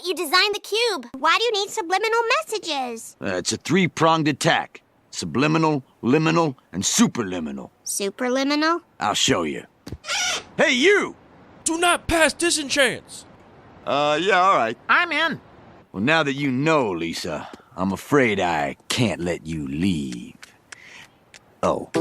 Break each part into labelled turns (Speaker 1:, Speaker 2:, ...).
Speaker 1: you designed the cube.
Speaker 2: Why do you need subliminal messages?
Speaker 3: It's a three-pronged attack. Subliminal, liminal, and superliminal.
Speaker 2: Superliminal?
Speaker 3: I'll show you. Hey, you!
Speaker 4: Do not pass disenchants.
Speaker 3: Yeah, all right.
Speaker 5: I'm in.
Speaker 3: Well, now that you know, Lisa, I'm afraid I can't let you leave. Oh.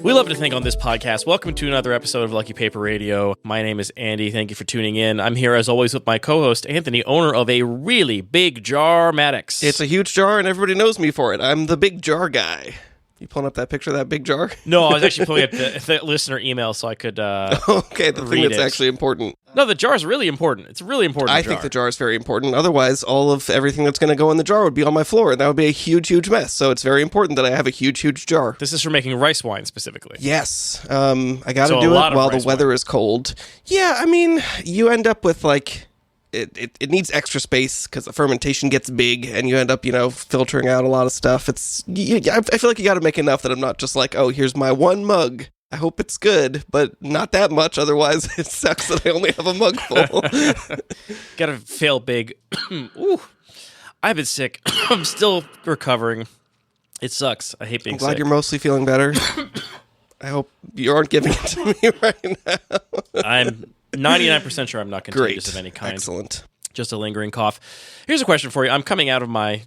Speaker 4: We love to think on this podcast. Welcome to another episode of Lucky Paper Radio. My name is Andy. Thank you for tuning in. I'm here as always with my co-host Anthony, owner of a really big jar Maddox.
Speaker 6: It's a huge jar and everybody knows me for it. I'm the big jar guy. You pulling up that picture of that big jar?
Speaker 4: No, I was actually pulling up the listener email so I could
Speaker 6: okay, the thing that's actually important.
Speaker 4: No, the jar is really important. It's a really important jar.
Speaker 6: I think the jar is very important. Otherwise, all of everything that's going to go in the jar would be on my floor, and that would be a huge, huge mess. So it's very important that I have a huge, huge jar.
Speaker 4: This is for making rice wine specifically.
Speaker 6: Yes. I got to do it while the weather is cold. Yeah, I mean, you end up with like... It needs extra space because the fermentation gets big and you end up, filtering out a lot of stuff. I feel like you got to make enough that I'm not just like, oh, here's my one mug. I hope it's good, but not that much. Otherwise, it sucks that I only have a mug full.
Speaker 4: Got to fail big. Ooh, I've been sick. I'm still recovering. It sucks. I hate being sick.
Speaker 6: I'm glad you're mostly feeling better. I hope you aren't giving it to me right now.
Speaker 4: I'm 99% sure I'm not contagious of any kind.
Speaker 6: Excellent.
Speaker 4: Just a lingering cough. Here's a question for you. I'm coming out of my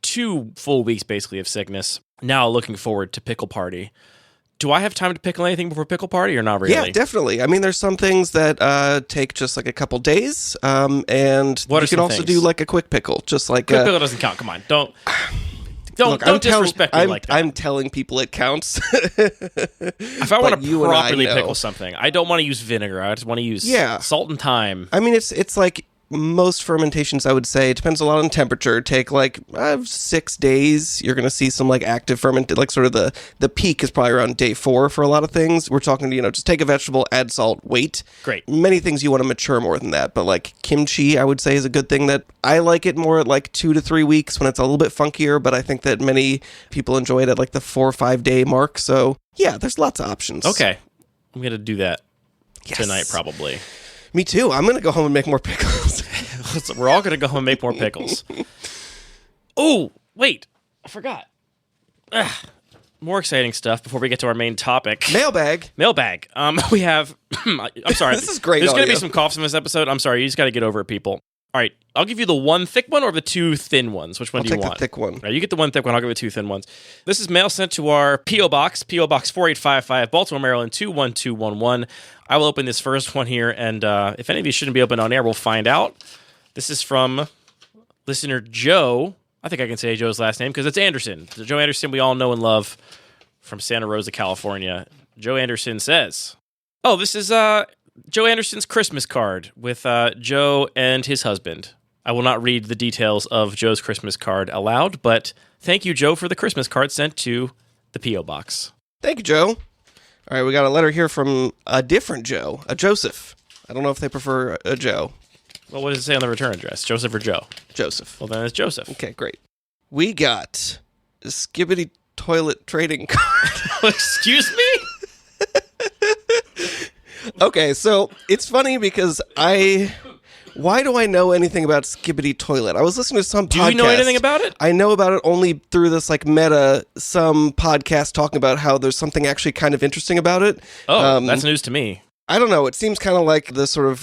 Speaker 4: 2 full weeks basically of sickness. Now looking forward to Pickle Party. Do I have time to pickle anything before Pickle Party or not really?
Speaker 6: Yeah, definitely. I mean, there's some things that take just like a couple days, and you can also do like a quick pickle. Just like
Speaker 4: quick pickle doesn't count. Come on, don't disrespect me like that.
Speaker 6: I'm telling people it counts.
Speaker 4: If I want to properly pickle something, I don't want to use vinegar. I just want to use salt and thyme.
Speaker 6: I mean, it's like most fermentations, I would say, it depends a lot on temperature. Take like 6 days. You're going to see some like active ferment, like sort of the peak is probably around day 4 for a lot of things. We're talking, just take a vegetable, add salt, wait.
Speaker 4: Great.
Speaker 6: Many things you want to mature more than that, but like kimchi, I would say is a good thing that I like it more at like 2 to 3 weeks when it's a little bit funkier, but I think that many people enjoy it at like the 4 or 5 day mark. So yeah, there's lots of options.
Speaker 4: Okay. I'm going to do that tonight probably.
Speaker 6: Me too. I'm going to go home and make more pickles.
Speaker 4: We're all going to go home and make more pickles. Oh, wait. I forgot. More exciting stuff before we get to our main topic.
Speaker 6: Mailbag.
Speaker 4: We have... I'm sorry.
Speaker 6: This is great
Speaker 4: There's going to be some coughs in this episode. I'm sorry. You just got to get over it, people. All right. I'll give you the one thick one or the 2 thin ones. Which one do you want?
Speaker 6: I'll take the thick one.
Speaker 4: All right, you get the one thick one. I'll give you 2 thin ones. This is mail sent to our P.O. Box 4855, Baltimore, Maryland, 21211. I will open this first one here, and if any of these shouldn't be open on air, we'll find out. This is from listener Joe. I think I can say Joe's last name because it's Anderson. Joe Anderson we all know and love from Santa Rosa, California. Joe Anderson says, oh, this is Joe Anderson's Christmas card with Joe and his husband. I will not read the details of Joe's Christmas card aloud, but thank you, Joe, for the Christmas card sent to the P.O. Box.
Speaker 6: Thank you, Joe. All right, we got a letter here from a different Joe, a Joseph. I don't know if they prefer a Joe.
Speaker 4: Well, what does it say on the return address? Joseph or Joe?
Speaker 6: Joseph.
Speaker 4: Well, then it's Joseph.
Speaker 6: Okay, great. We got a Skibbity toilet trading card.
Speaker 4: Excuse me?
Speaker 6: Okay, so it's funny because why do I know anything about Skibbity Toilet? I was listening to some podcast.
Speaker 4: Do you know anything about it?
Speaker 6: I know about it only through this like some podcast talking about how there's something actually kind of interesting about it.
Speaker 4: Oh, that's news to me.
Speaker 6: I don't know. It seems kind of like the sort of,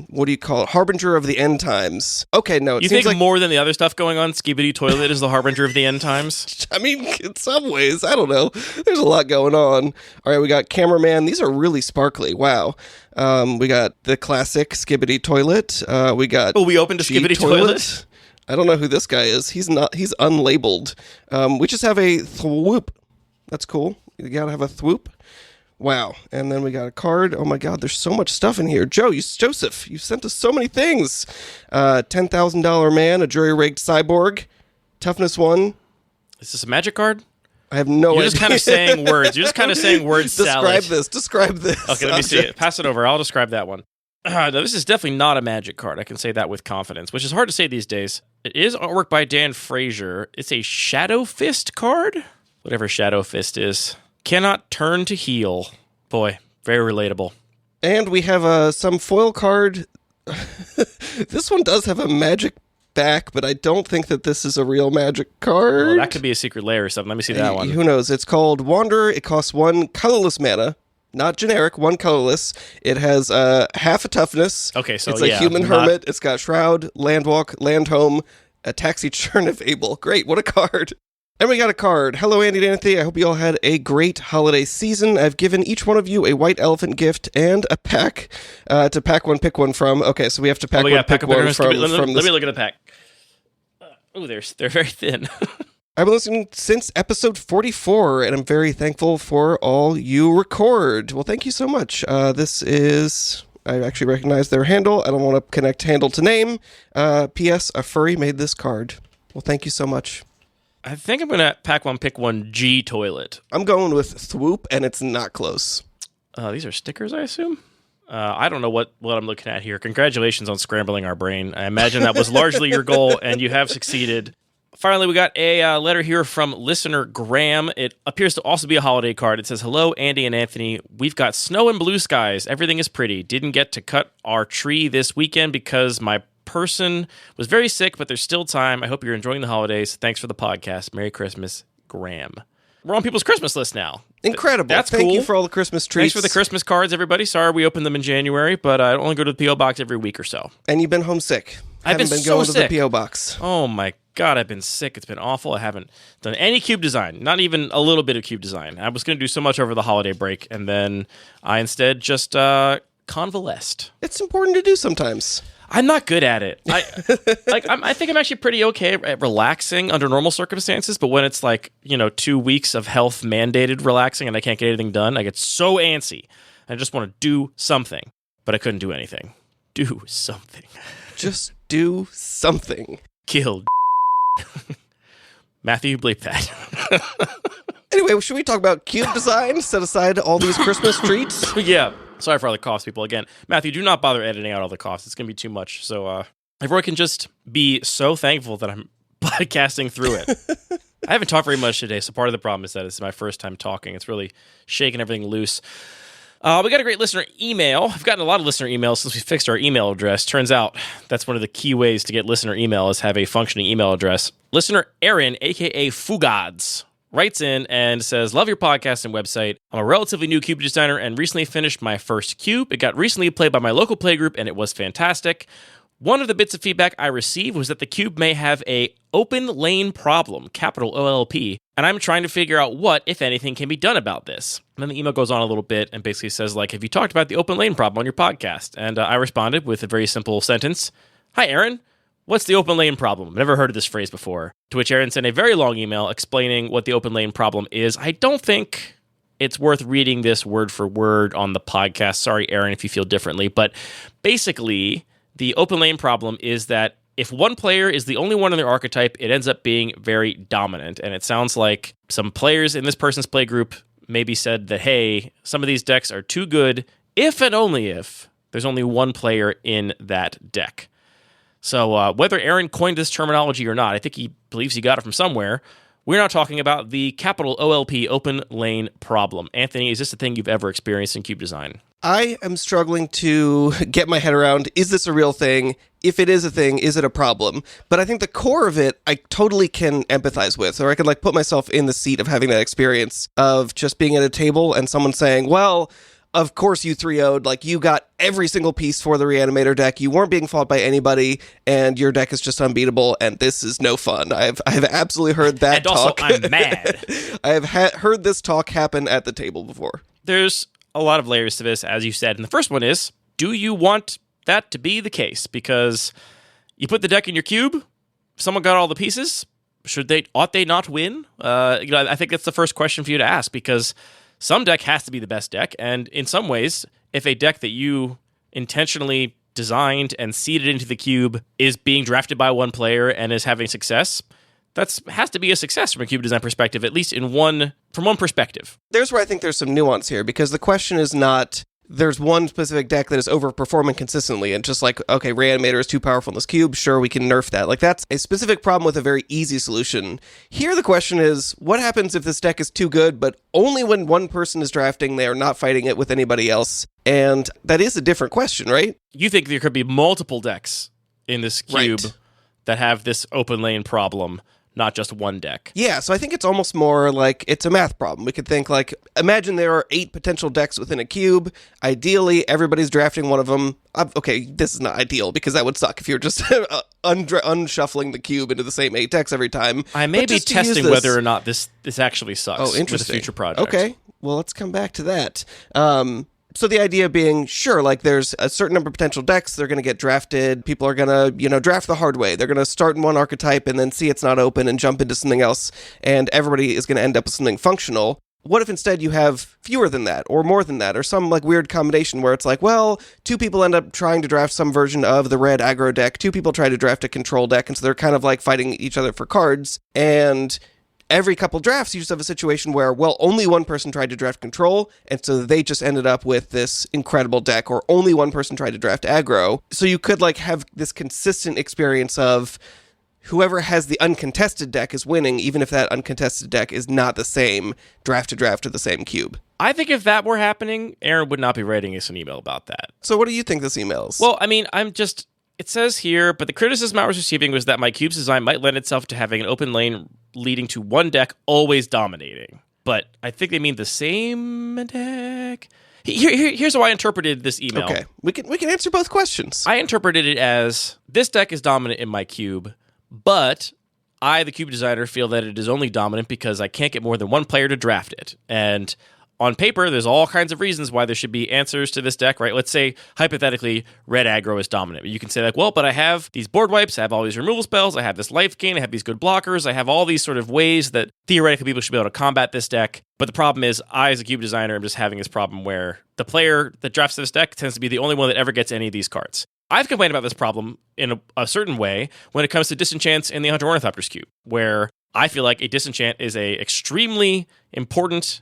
Speaker 6: what do you call it? Harbinger of the end times. Okay, no.
Speaker 4: You think like more than the other stuff going on, Skibbity Toilet is the harbinger of the end times?
Speaker 6: I mean, in some ways. I don't know. There's a lot going on. All right, we got Cameraman. These are really sparkly. Wow. We got the classic Skibbity Toilet. We got...
Speaker 4: Oh, we opened a Skibbity Toilet?
Speaker 6: I don't know who this guy is. He's unlabeled. We just have a thwoop. That's cool. You gotta have a thwoop. Wow. And then we got a card. Oh my God, there's so much stuff in here. Joseph, you sent us so many things. $10,000 man, a jury-rigged cyborg, toughness 1.
Speaker 4: Is this a magic card?
Speaker 6: I have no idea.
Speaker 4: You're just kind of saying words. You're just kind of saying words salad.
Speaker 6: Describe this.
Speaker 4: Okay, let me see it. Pass it over. I'll describe that one. No, this is definitely not a magic card. I can say that with confidence, which is hard to say these days. It is artwork by Dan Frazier. It's a Shadow Fist card, whatever Shadow Fist is. Cannot turn to heal. Boy, very relatable.
Speaker 6: And we have some foil card. This one does have a magic back, but I don't think that this is a real magic card.
Speaker 4: Well, that could be a secret lair or something. Let me see that one.
Speaker 6: Who knows? It's called Wanderer. It costs 1 colorless mana. Not generic, 1 colorless. It has half a toughness.
Speaker 4: Okay, so
Speaker 6: it's a human hermit. It's got Shroud, Landwalk, Landhome, a Taxi Churn of Able. Great, what a card. And we got a card. Hello, Andy and Anthony. I hope you all had a great holiday season. I've given each one of you a white elephant gift and a pack to pack one, pick one from. Okay, so we have to pack one, pick one from this.
Speaker 4: Let me look at the pack. They're very thin.
Speaker 6: I've been listening since episode 44, and I'm very thankful for all you record. Well, thank you so much. This is... I actually recognize their handle. I don't want to connect handle to name. P.S. A furry made this card. Well, thank you so much.
Speaker 4: I think I'm going to pack one, pick one G toilet.
Speaker 6: I'm going with Thwoop, and it's not close.
Speaker 4: These are stickers, I assume? I don't know what I'm looking at here. Congratulations on scrambling our brain. I imagine that was largely your goal, and you have succeeded. Finally, we got a letter here from listener Graham. It appears to also be a holiday card. It says, "Hello, Andy and Anthony. We've got snow and blue skies. Everything is pretty. Didn't get to cut our tree this weekend because my person was very sick, but there's still time. I hope you're enjoying the holidays. Thanks for the podcast. Merry Christmas, Graham." We're on people's Christmas list now.
Speaker 6: Incredible.
Speaker 4: That's
Speaker 6: Thank
Speaker 4: cool.
Speaker 6: you for all the Christmas treats.
Speaker 4: Thanks for the Christmas cards, everybody. Sorry we opened them in January, but I only go to the P.O. Box every week or so.
Speaker 6: And you've been homesick.
Speaker 4: I've been
Speaker 6: so
Speaker 4: so
Speaker 6: going
Speaker 4: sick.
Speaker 6: to the P.O. Box.
Speaker 4: Oh my God, I've been sick. It's been awful. I haven't done any cube design, not even a little bit of cube design. I was going to do so much over the holiday break, and then I instead just convalesced.
Speaker 6: It's important to do sometimes.
Speaker 4: I'm not good at it. I think I'm actually pretty okay at relaxing under normal circumstances, but when it's 2 weeks of health mandated relaxing and I can't get anything done, I get so antsy. I just want to do something, but I couldn't do anything. Do something.
Speaker 6: Just do something.
Speaker 4: Kill. Matthew, bleep that.
Speaker 6: Anyway, should we talk about cube design? Set aside all these Christmas treats?
Speaker 4: Yeah. Sorry for all the coughs, people. Again, Matthew, do not bother editing out all the coughs. It's going to be too much. So everyone can just be so thankful that I'm podcasting through it. I haven't talked very much today, so part of the problem is that it's my first time talking. It's really shaking everything loose. We got a great listener email. I've gotten a lot of listener emails since we fixed our email address. Turns out that's one of the key ways to get listener email is have a functioning email address. Listener Aaron, a.k.a. Fugads, writes in and says, "Love your podcast and website. I'm a relatively new cube designer and recently finished my first cube. It got recently played by my local playgroup and it was fantastic. One of the bits of feedback I received was that the cube may have a open lane problem, capital OLP, and I'm trying to figure out what, if anything, can be done about this." And then the email goes on a little bit and basically says, have you talked about the open lane problem on your podcast? And I responded with a very simple sentence. "Hi, Aaron. What's the open lane problem? I've never heard of this phrase before." To which Aaron sent a very long email explaining what the open lane problem is. I don't think it's worth reading this word for word on the podcast. Sorry, Aaron, if you feel differently. But basically, the open lane problem is that if one player is the only one in their archetype, it ends up being very dominant. And it sounds like some players in this person's play group maybe said that, hey, some of these decks are too good if and only if there's only one player in that deck. So whether Aaron coined this terminology or not, I think he believes he got it from somewhere. We're not talking about the capital OLP open lane problem. Anthony, is this a thing you've ever experienced in cube design?
Speaker 6: I am struggling to get my head around, is this a real thing? If it is a thing, is it a problem? But I think the core of it, I totally can empathize with, or I can put myself in the seat of having that experience of just being at a table and someone saying, well, of course you 3-0'd, you got every single piece for the Reanimator deck, you weren't being fought by anybody, and your deck is just unbeatable, and this is no fun. I've absolutely heard that talk.
Speaker 4: And also, I'm mad.
Speaker 6: I have heard this talk happen at the table before.
Speaker 4: There's a lot of layers to this, as you said, and the first one is, do you want that to be the case? Because you put the deck in your cube, someone got all the pieces, ought they not win? I think that's the first question for you to ask, because some deck has to be the best deck, and in some ways, if a deck that you intentionally designed and seeded into the cube is being drafted by one player and is having success, that has to be a success from a cube design perspective, at least from one perspective.
Speaker 6: There's where I think there's some nuance here, because the question is not, there's one specific deck that is overperforming consistently, and just like, okay, Reanimator is too powerful in this cube, sure, we can nerf that. Like, that's a specific problem with a very easy solution. Here, the question is, what happens if this deck is too good, but only when one person is drafting, they are not fighting it with anybody else? And that is a different question, right?
Speaker 4: You think there could be multiple decks in this cube that have this open lane problem, not just one deck.
Speaker 6: Yeah, so I think it's almost more like it's a math problem. We could think like, imagine there are 8 potential decks within a cube. Ideally, everybody's drafting one of them. Okay, this is not ideal because that would suck if you're just unshuffling the cube into the same 8 decks every time.
Speaker 4: I may be testing whether or not this actually sucks.
Speaker 6: Oh, interesting.
Speaker 4: With a future project.
Speaker 6: Okay, well, let's come back to that. So the idea being, sure, like there's a certain number of potential decks, they're going to get drafted. People are going to, draft the hard way. They're going to start in one archetype and then see it's not open and jump into something else, and everybody is going to end up with something functional. What if instead you have fewer than that, or more than that, or some like weird combination where it's like, well, 2 people end up trying to draft some version of the red aggro deck, 2 people try to draft a control deck, and so they're kind of like fighting each other for cards, and every couple drafts, you just have a situation where, well, only one person tried to draft control, and so they just ended up with this incredible deck, or only one person tried to draft aggro. So you could, like, have this consistent experience of whoever has the uncontested deck is winning, even if that uncontested deck is not the same draft to draft of the same cube.
Speaker 4: I think if that were happening, Aaron would not be writing us an email about that.
Speaker 6: So what do you think this email is?
Speaker 4: Well, I mean, it says here, but the criticism I was receiving was that my cube's design might lend itself to having an open lane leading to one deck always dominating. But I think they mean the same deck. Here's how I interpreted this email.
Speaker 6: Okay, we can answer both questions.
Speaker 4: I interpreted it as, this deck is dominant in my cube, but I, the cube designer, feel that it is only dominant because I can't get more than one player to draft it. And on paper, there's all kinds of reasons why there should be answers to this deck, right? Let's say, hypothetically, red aggro is dominant. You can say, like, well, but I have these board wipes, I have all these removal spells, I have this life gain, I have these good blockers, I have all these sort of ways that theoretically people should be able to combat this deck. But the problem is, I, as a cube designer, am just having this problem where the player that drafts this deck tends to be the only one that ever gets any of these cards. I've complained about this problem in a certain way when it comes to disenchants in the Hunter Ornithopter's cube, where I feel like a disenchant is a extremely important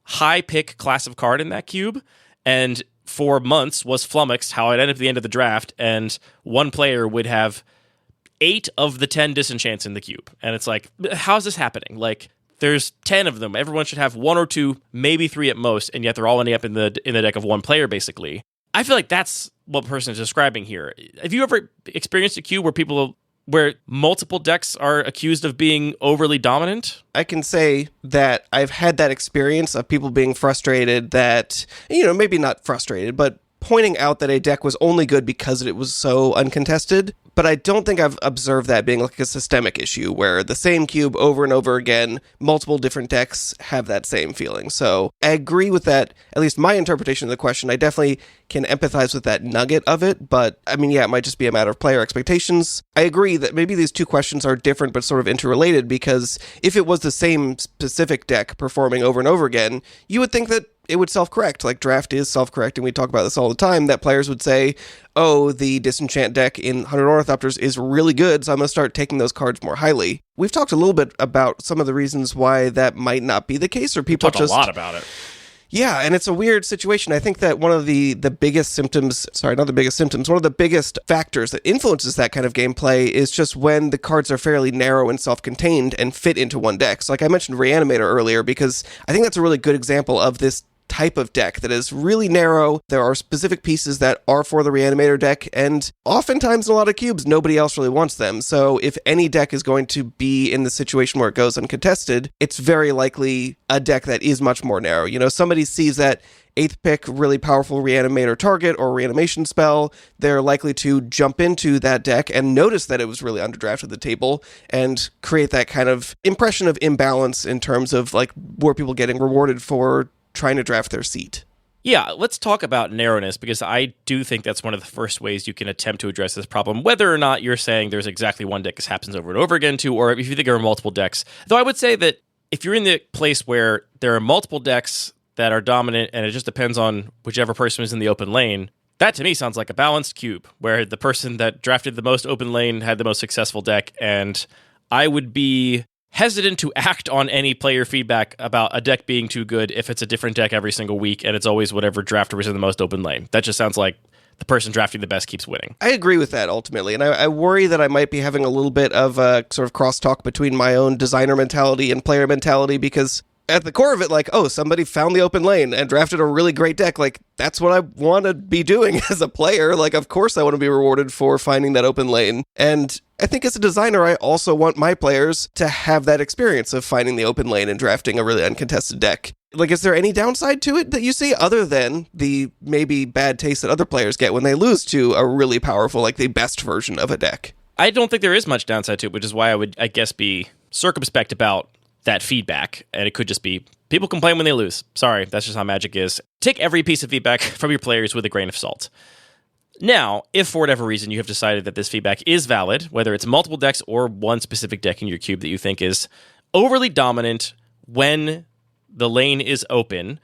Speaker 4: high pick class of card in that cube, and for months was flummoxed how it ended at the end of the draft, and one player would have 8 of the 10 disenchants in the cube. And it's like, how's this happening? Like, there's 10 of them. Everyone should have 1 or 2, maybe 3 at most, and yet they're all ending up in the deck of one player, basically. I feel like that's what the person is describing here. Have you ever experienced a cube where multiple decks are accused of being overly dominant?
Speaker 6: I can say that I've had that experience of people being frustrated that, maybe not frustrated, but pointing out that a deck was only good because it was so uncontested. But I don't think I've observed that being like a systemic issue where the same cube over and over again, multiple different decks have that same feeling. So I agree with that, at least my interpretation of the question. I definitely can empathize with that nugget of it, but I mean, yeah, it might just be a matter of player expectations. I agree that maybe these two questions are different but sort of interrelated, because if it was the same specific deck performing over and over again, you would think that it would self-correct. Like, draft is self-correcting. We talk about this all the time, that players would say, oh, the disenchant deck in 100 Ornithopters is really good, so I'm going to start taking those cards more highly. We've talked a little bit about some of the reasons why that might not be the case, or people
Speaker 4: a lot about it.
Speaker 6: Yeah, and it's a weird situation. I think that one of the biggest symptoms, one of the biggest factors that influences that kind of gameplay is just when the cards are fairly narrow and self-contained and fit into one deck. So like I mentioned Reanimator earlier, because I think that's a really good example of this type of deck that is really narrow. There are specific pieces that are for the Reanimator deck, and oftentimes in a lot of cubes, nobody else really wants them. So if any deck is going to be in the situation where it goes uncontested, it's very likely a deck that is much more narrow. Somebody sees that 8th pick really powerful Reanimator target or reanimation spell, they're likely to jump into that deck and notice that it was really underdrafted the table and create that kind of impression of imbalance in terms of like were people getting rewarded for trying to draft their seat.
Speaker 4: Yeah, let's talk about narrowness, because I do think that's one of the first ways you can attempt to address this problem, whether or not you're saying there's exactly one deck this happens over and over again to, or if you think there are multiple decks. Though I would say that if you're in the place where there are multiple decks that are dominant and it just depends on whichever person is in the open lane, that to me sounds like a balanced cube, where the person that drafted the most open lane had the most successful deck, and I would be hesitant to act on any player feedback about a deck being too good if it's a different deck every single week and it's always whatever drafter was in the most open lane. That just sounds like the person drafting the best keeps winning.
Speaker 6: I agree with that ultimately, and I worry that I might be having a little bit of a sort of crosstalk between my own designer mentality and player mentality, because at the core of it, like, oh, somebody found the open lane and drafted a really great deck. Like, that's what I want to be doing as a player. Like, of course I want to be rewarded for finding that open lane. And I think as a designer, I also want my players to have that experience of finding the open lane and drafting a really uncontested deck. Like, is there any downside to it that you see other than the maybe bad taste that other players get when they lose to a really powerful, like the best version of a deck?
Speaker 4: I don't think there is much downside to it, which is why I would, I guess, be circumspect about that feedback. And it could just be people complain when they lose. Sorry, that's just how Magic is. Take every piece of feedback from your players with a grain of salt. Now, if for whatever reason you have decided that this feedback is valid, whether it's multiple decks or one specific deck in your cube that you think is overly dominant when the lane is open,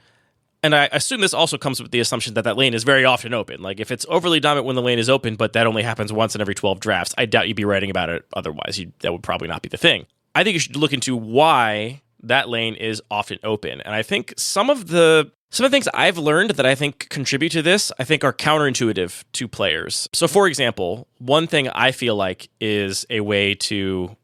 Speaker 4: and I assume this also comes with the assumption that that lane is very often open. Like, if it's overly dominant when the lane is open, but that only happens once in every 12 drafts, I doubt you'd be writing about it otherwise. That would probably not be the thing. I think you should look into why that lane is often open. And I think some of the things I've learned that I think contribute to this, I think are counterintuitive to players. So, for example, one thing I feel like is a way to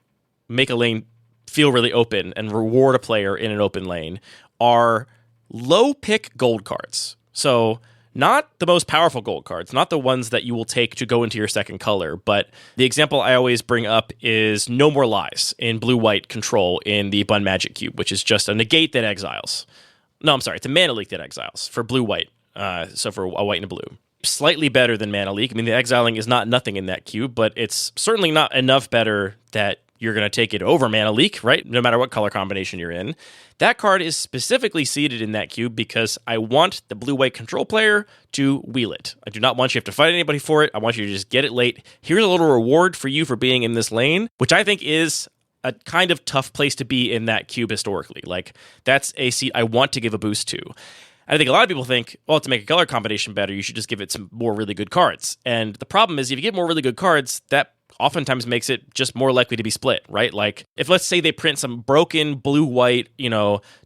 Speaker 4: make a lane feel really open and reward a player in an open lane are low pick gold cards. So, not the most powerful gold cards, not the ones that you will take to go into your second color, but the example I always bring up is No More Lies in blue-white control in the Bun Magic Cube, which is just a negate that exiles. No, I'm sorry, it's a mana leak that exiles for blue-white, so for a white and a blue. Slightly better than mana leak. I mean, the exiling is not nothing in that cube, but it's certainly not enough better that you're going to take it over mana leak, right? No matter what color combination you're in. That card is specifically seated in that cube because I want the blue-white control player to wheel it. I do not want you to have to fight anybody for it. I want you to just get it late. Here's a little reward for you for being in this lane, which I think is a kind of tough place to be in that cube historically. Like, that's a seat I want to give a boost to. I think a lot of people think, well, to make a color combination better, you should just give it some more really good cards. And the problem is, if you get more really good cards, that oftentimes makes it just more likely to be split, right? Like, if let's say they print some broken blue-white,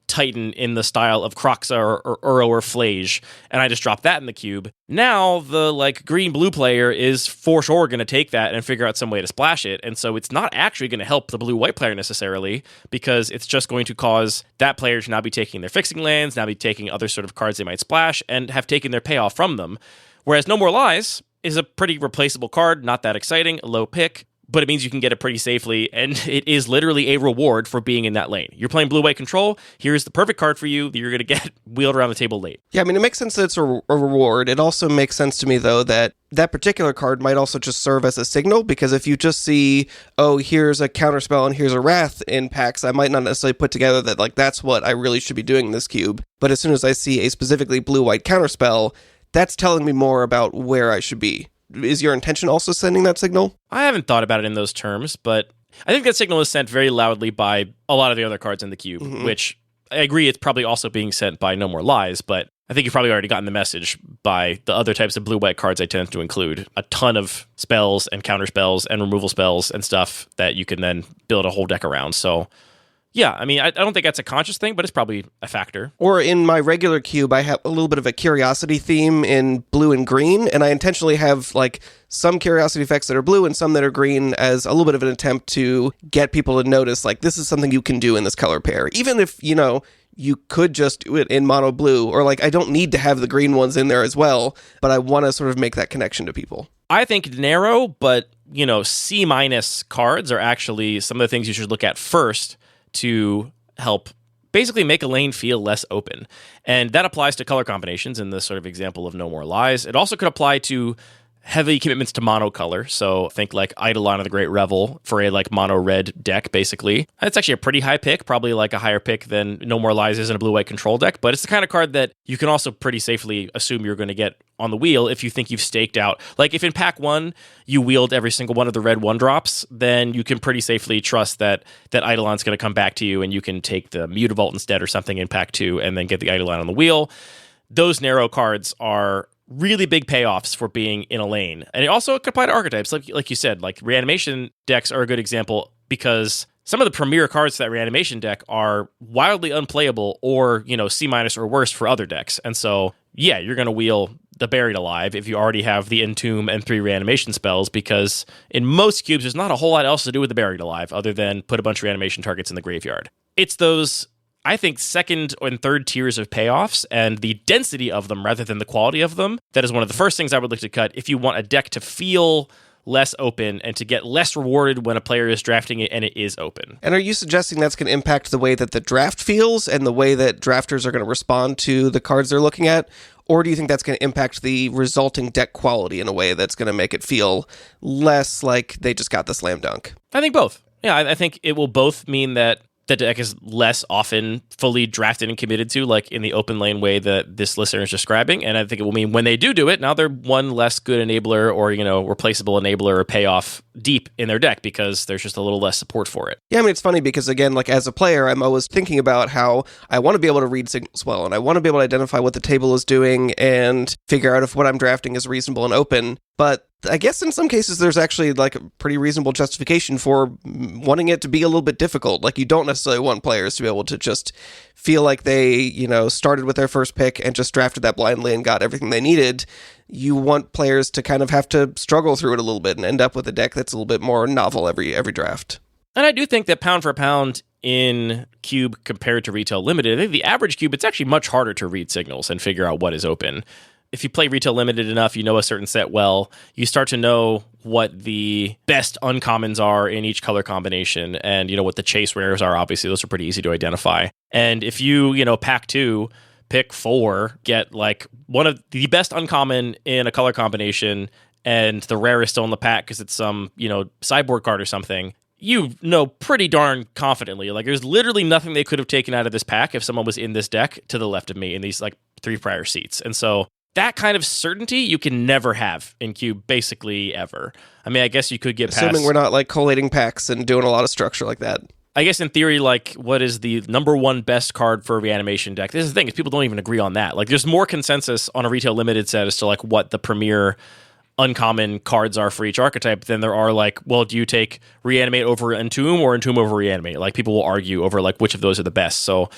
Speaker 4: Titan in the style of Croxa or Uro or Flage, and I just drop that in the cube, now the green-blue player is for sure going to take that and figure out some way to splash it, and so it's not actually going to help the blue-white player necessarily, because it's just going to cause that player to now be taking their fixing lands, now be taking other sort of cards they might splash, and have taken their payoff from them. Whereas No More Lies is a pretty replaceable card, not that exciting, a low pick, but it means you can get it pretty safely, and it is literally a reward for being in that lane. You're playing blue-white control, here's the perfect card for you that you're going to get wheeled around the table late.
Speaker 6: Yeah, I mean, it makes sense that it's a reward. It also makes sense to me, though, that that particular card might also just serve as a signal, because if you just see, oh, here's a counterspell and here's a wrath in packs, I might not necessarily put together that, that's what I really should be doing in this cube. But as soon as I see a specifically blue-white counterspell, that's telling me more about where I should be. Is your intention also sending that signal?
Speaker 4: I haven't thought about it in those terms, but I think that signal is sent very loudly by a lot of the other cards in the cube, which I agree it's probably also being sent by No More Lies, but I think you've probably already gotten the message by the other types of blue-white cards I tend to include. A ton of spells and counter spells and removal spells and stuff that you can then build a whole deck around, so yeah, I mean, I don't think that's a conscious thing, but it's probably a factor.
Speaker 6: Or in my regular cube, I have a little bit of a curiosity theme in blue and green, and I intentionally have, some curiosity effects that are blue and some that are green as a little bit of an attempt to get people to notice, this is something you can do in this color pair. Even if, you could just do it in mono blue, or, I don't need to have the green ones in there as well, but I want to sort of make that connection to people.
Speaker 4: I think narrow, but, C- cards are actually some of the things you should look at first to help basically make a lane feel less open. And that applies to color combinations in the sort of example of No More Lies. It also could apply to heavy commitments to monocolor. So think Eidolon of the Great Revel for a mono red deck, basically. It's actually a pretty high pick, probably a higher pick than No More Lies is in a blue-white control deck, but it's the kind of card that you can also pretty safely assume you're going to get on the wheel if you think you've staked out. If in pack 1 you wield every single one of the red 1-drops, then you can pretty safely trust that Eidolon's going to come back to you and you can take the Mutavault instead or something in pack 2 and then get the Eidolon on the wheel. Those narrow cards are really big payoffs for being in a lane. And it also could apply to archetypes. Like you said, reanimation decks are a good example because some of the premier cards to that reanimation deck are wildly unplayable or, C- or worse for other decks. And so, yeah, you're going to wheel the Buried Alive if you already have the Entomb and 3 reanimation spells, because in most cubes, there's not a whole lot else to do with the Buried Alive other than put a bunch of reanimation targets in the graveyard. It's those, I think, second and third tiers of payoffs and the density of them rather than the quality of them. That is one of the first things I would look to cut if you want a deck to feel less open and to get less rewarded when a player is drafting it and it is open.
Speaker 6: And are you suggesting that's going to impact the way that the draft feels and the way that drafters are going to respond to the cards they're looking at? Or do you think that's going to impact the resulting deck quality in a way that's going to make it feel less like they just got the slam dunk?
Speaker 4: I think both. Yeah, I think it will both mean that the deck is less often fully drafted and committed to, like in the open lane way that this listener is describing. And I think it will mean when they do it, now they're one less good enabler or, replaceable enabler or payoff deep in their deck because there's just a little less support for it.
Speaker 6: Yeah, I mean, it's funny because, again, like as a player, I'm always thinking about how I want to be able to read signals well, and I want to be able to identify what the table is doing and figure out if what I'm drafting is reasonable and open. But I guess in some cases there's actually like a pretty reasonable justification for wanting it to be a little bit difficult. Like you don't necessarily want players to be able to just feel like they, started with their first pick and just drafted that blindly and got everything they needed. You want players to kind of have to struggle through it a little bit and end up with a deck that's a little bit more novel every draft.
Speaker 4: And I do think that pound for pound in Cube compared to Retail Limited, I think the average Cube, it's actually much harder to read signals and figure out what is open. If you play Retail Limited enough, you know a certain set well, you start to know what the best uncommons are in each color combination and, what the chase rares are. Obviously, those are pretty easy to identify. And if you, pack 2, pick 4, get like one of the best uncommon in a color combination, and the rare is still in the pack because it's some, sideboard card or something, you know pretty darn confidently, like there's literally nothing they could have taken out of this pack if someone was in this deck to the left of me in these like 3 prior seats. And so that kind of certainty you can never have in Cube, basically ever. I mean, I guess you could get past...
Speaker 6: Assuming we're not like collating packs and doing a lot of structure like that.
Speaker 4: I guess in theory, like, what is the number one best card for a reanimation deck? This is the thing, is people don't even agree on that. Like, there's more consensus on a Retail Limited set as to like what the premier uncommon cards are for each archetype than there are like, well, do you take Reanimate over Entomb or Entomb over Reanimate? Like, people will argue over like which of those are the best. So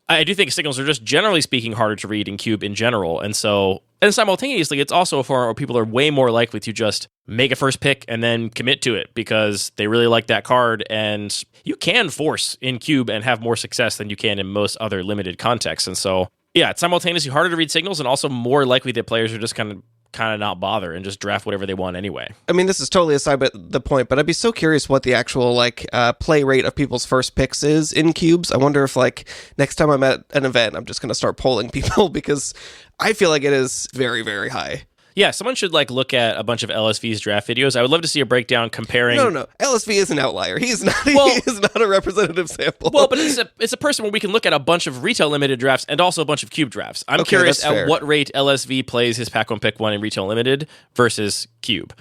Speaker 4: I do think signals are just generally speaking harder to read in Cube in general. And simultaneously, it's also a form where people are way more likely to just make a first pick and then commit to it because they really like that card. And you can force in Cube and have more success than you can in most other limited contexts. And so, yeah, it's simultaneously harder to read signals and also more likely that players are just kind of not bother and just draft whatever they want anyway.
Speaker 6: I mean, this is totally aside but the point, but I'd be so curious what the actual play rate of people's first picks is in cubes. I wonder if next time I'm at an event, I'm just going to start polling people because I feel like it is very, very high.
Speaker 4: Yeah, someone should look at a bunch of LSV's draft videos. I would love to see a breakdown comparing...
Speaker 6: No. LSV is an outlier. He is not a representative sample.
Speaker 4: Well, but it's a person where we can look at a bunch of Retail Limited drafts and also a bunch of Cube drafts. I'm curious at what rate LSV plays his Pack 1 Pick 1 in Retail Limited versus Cube.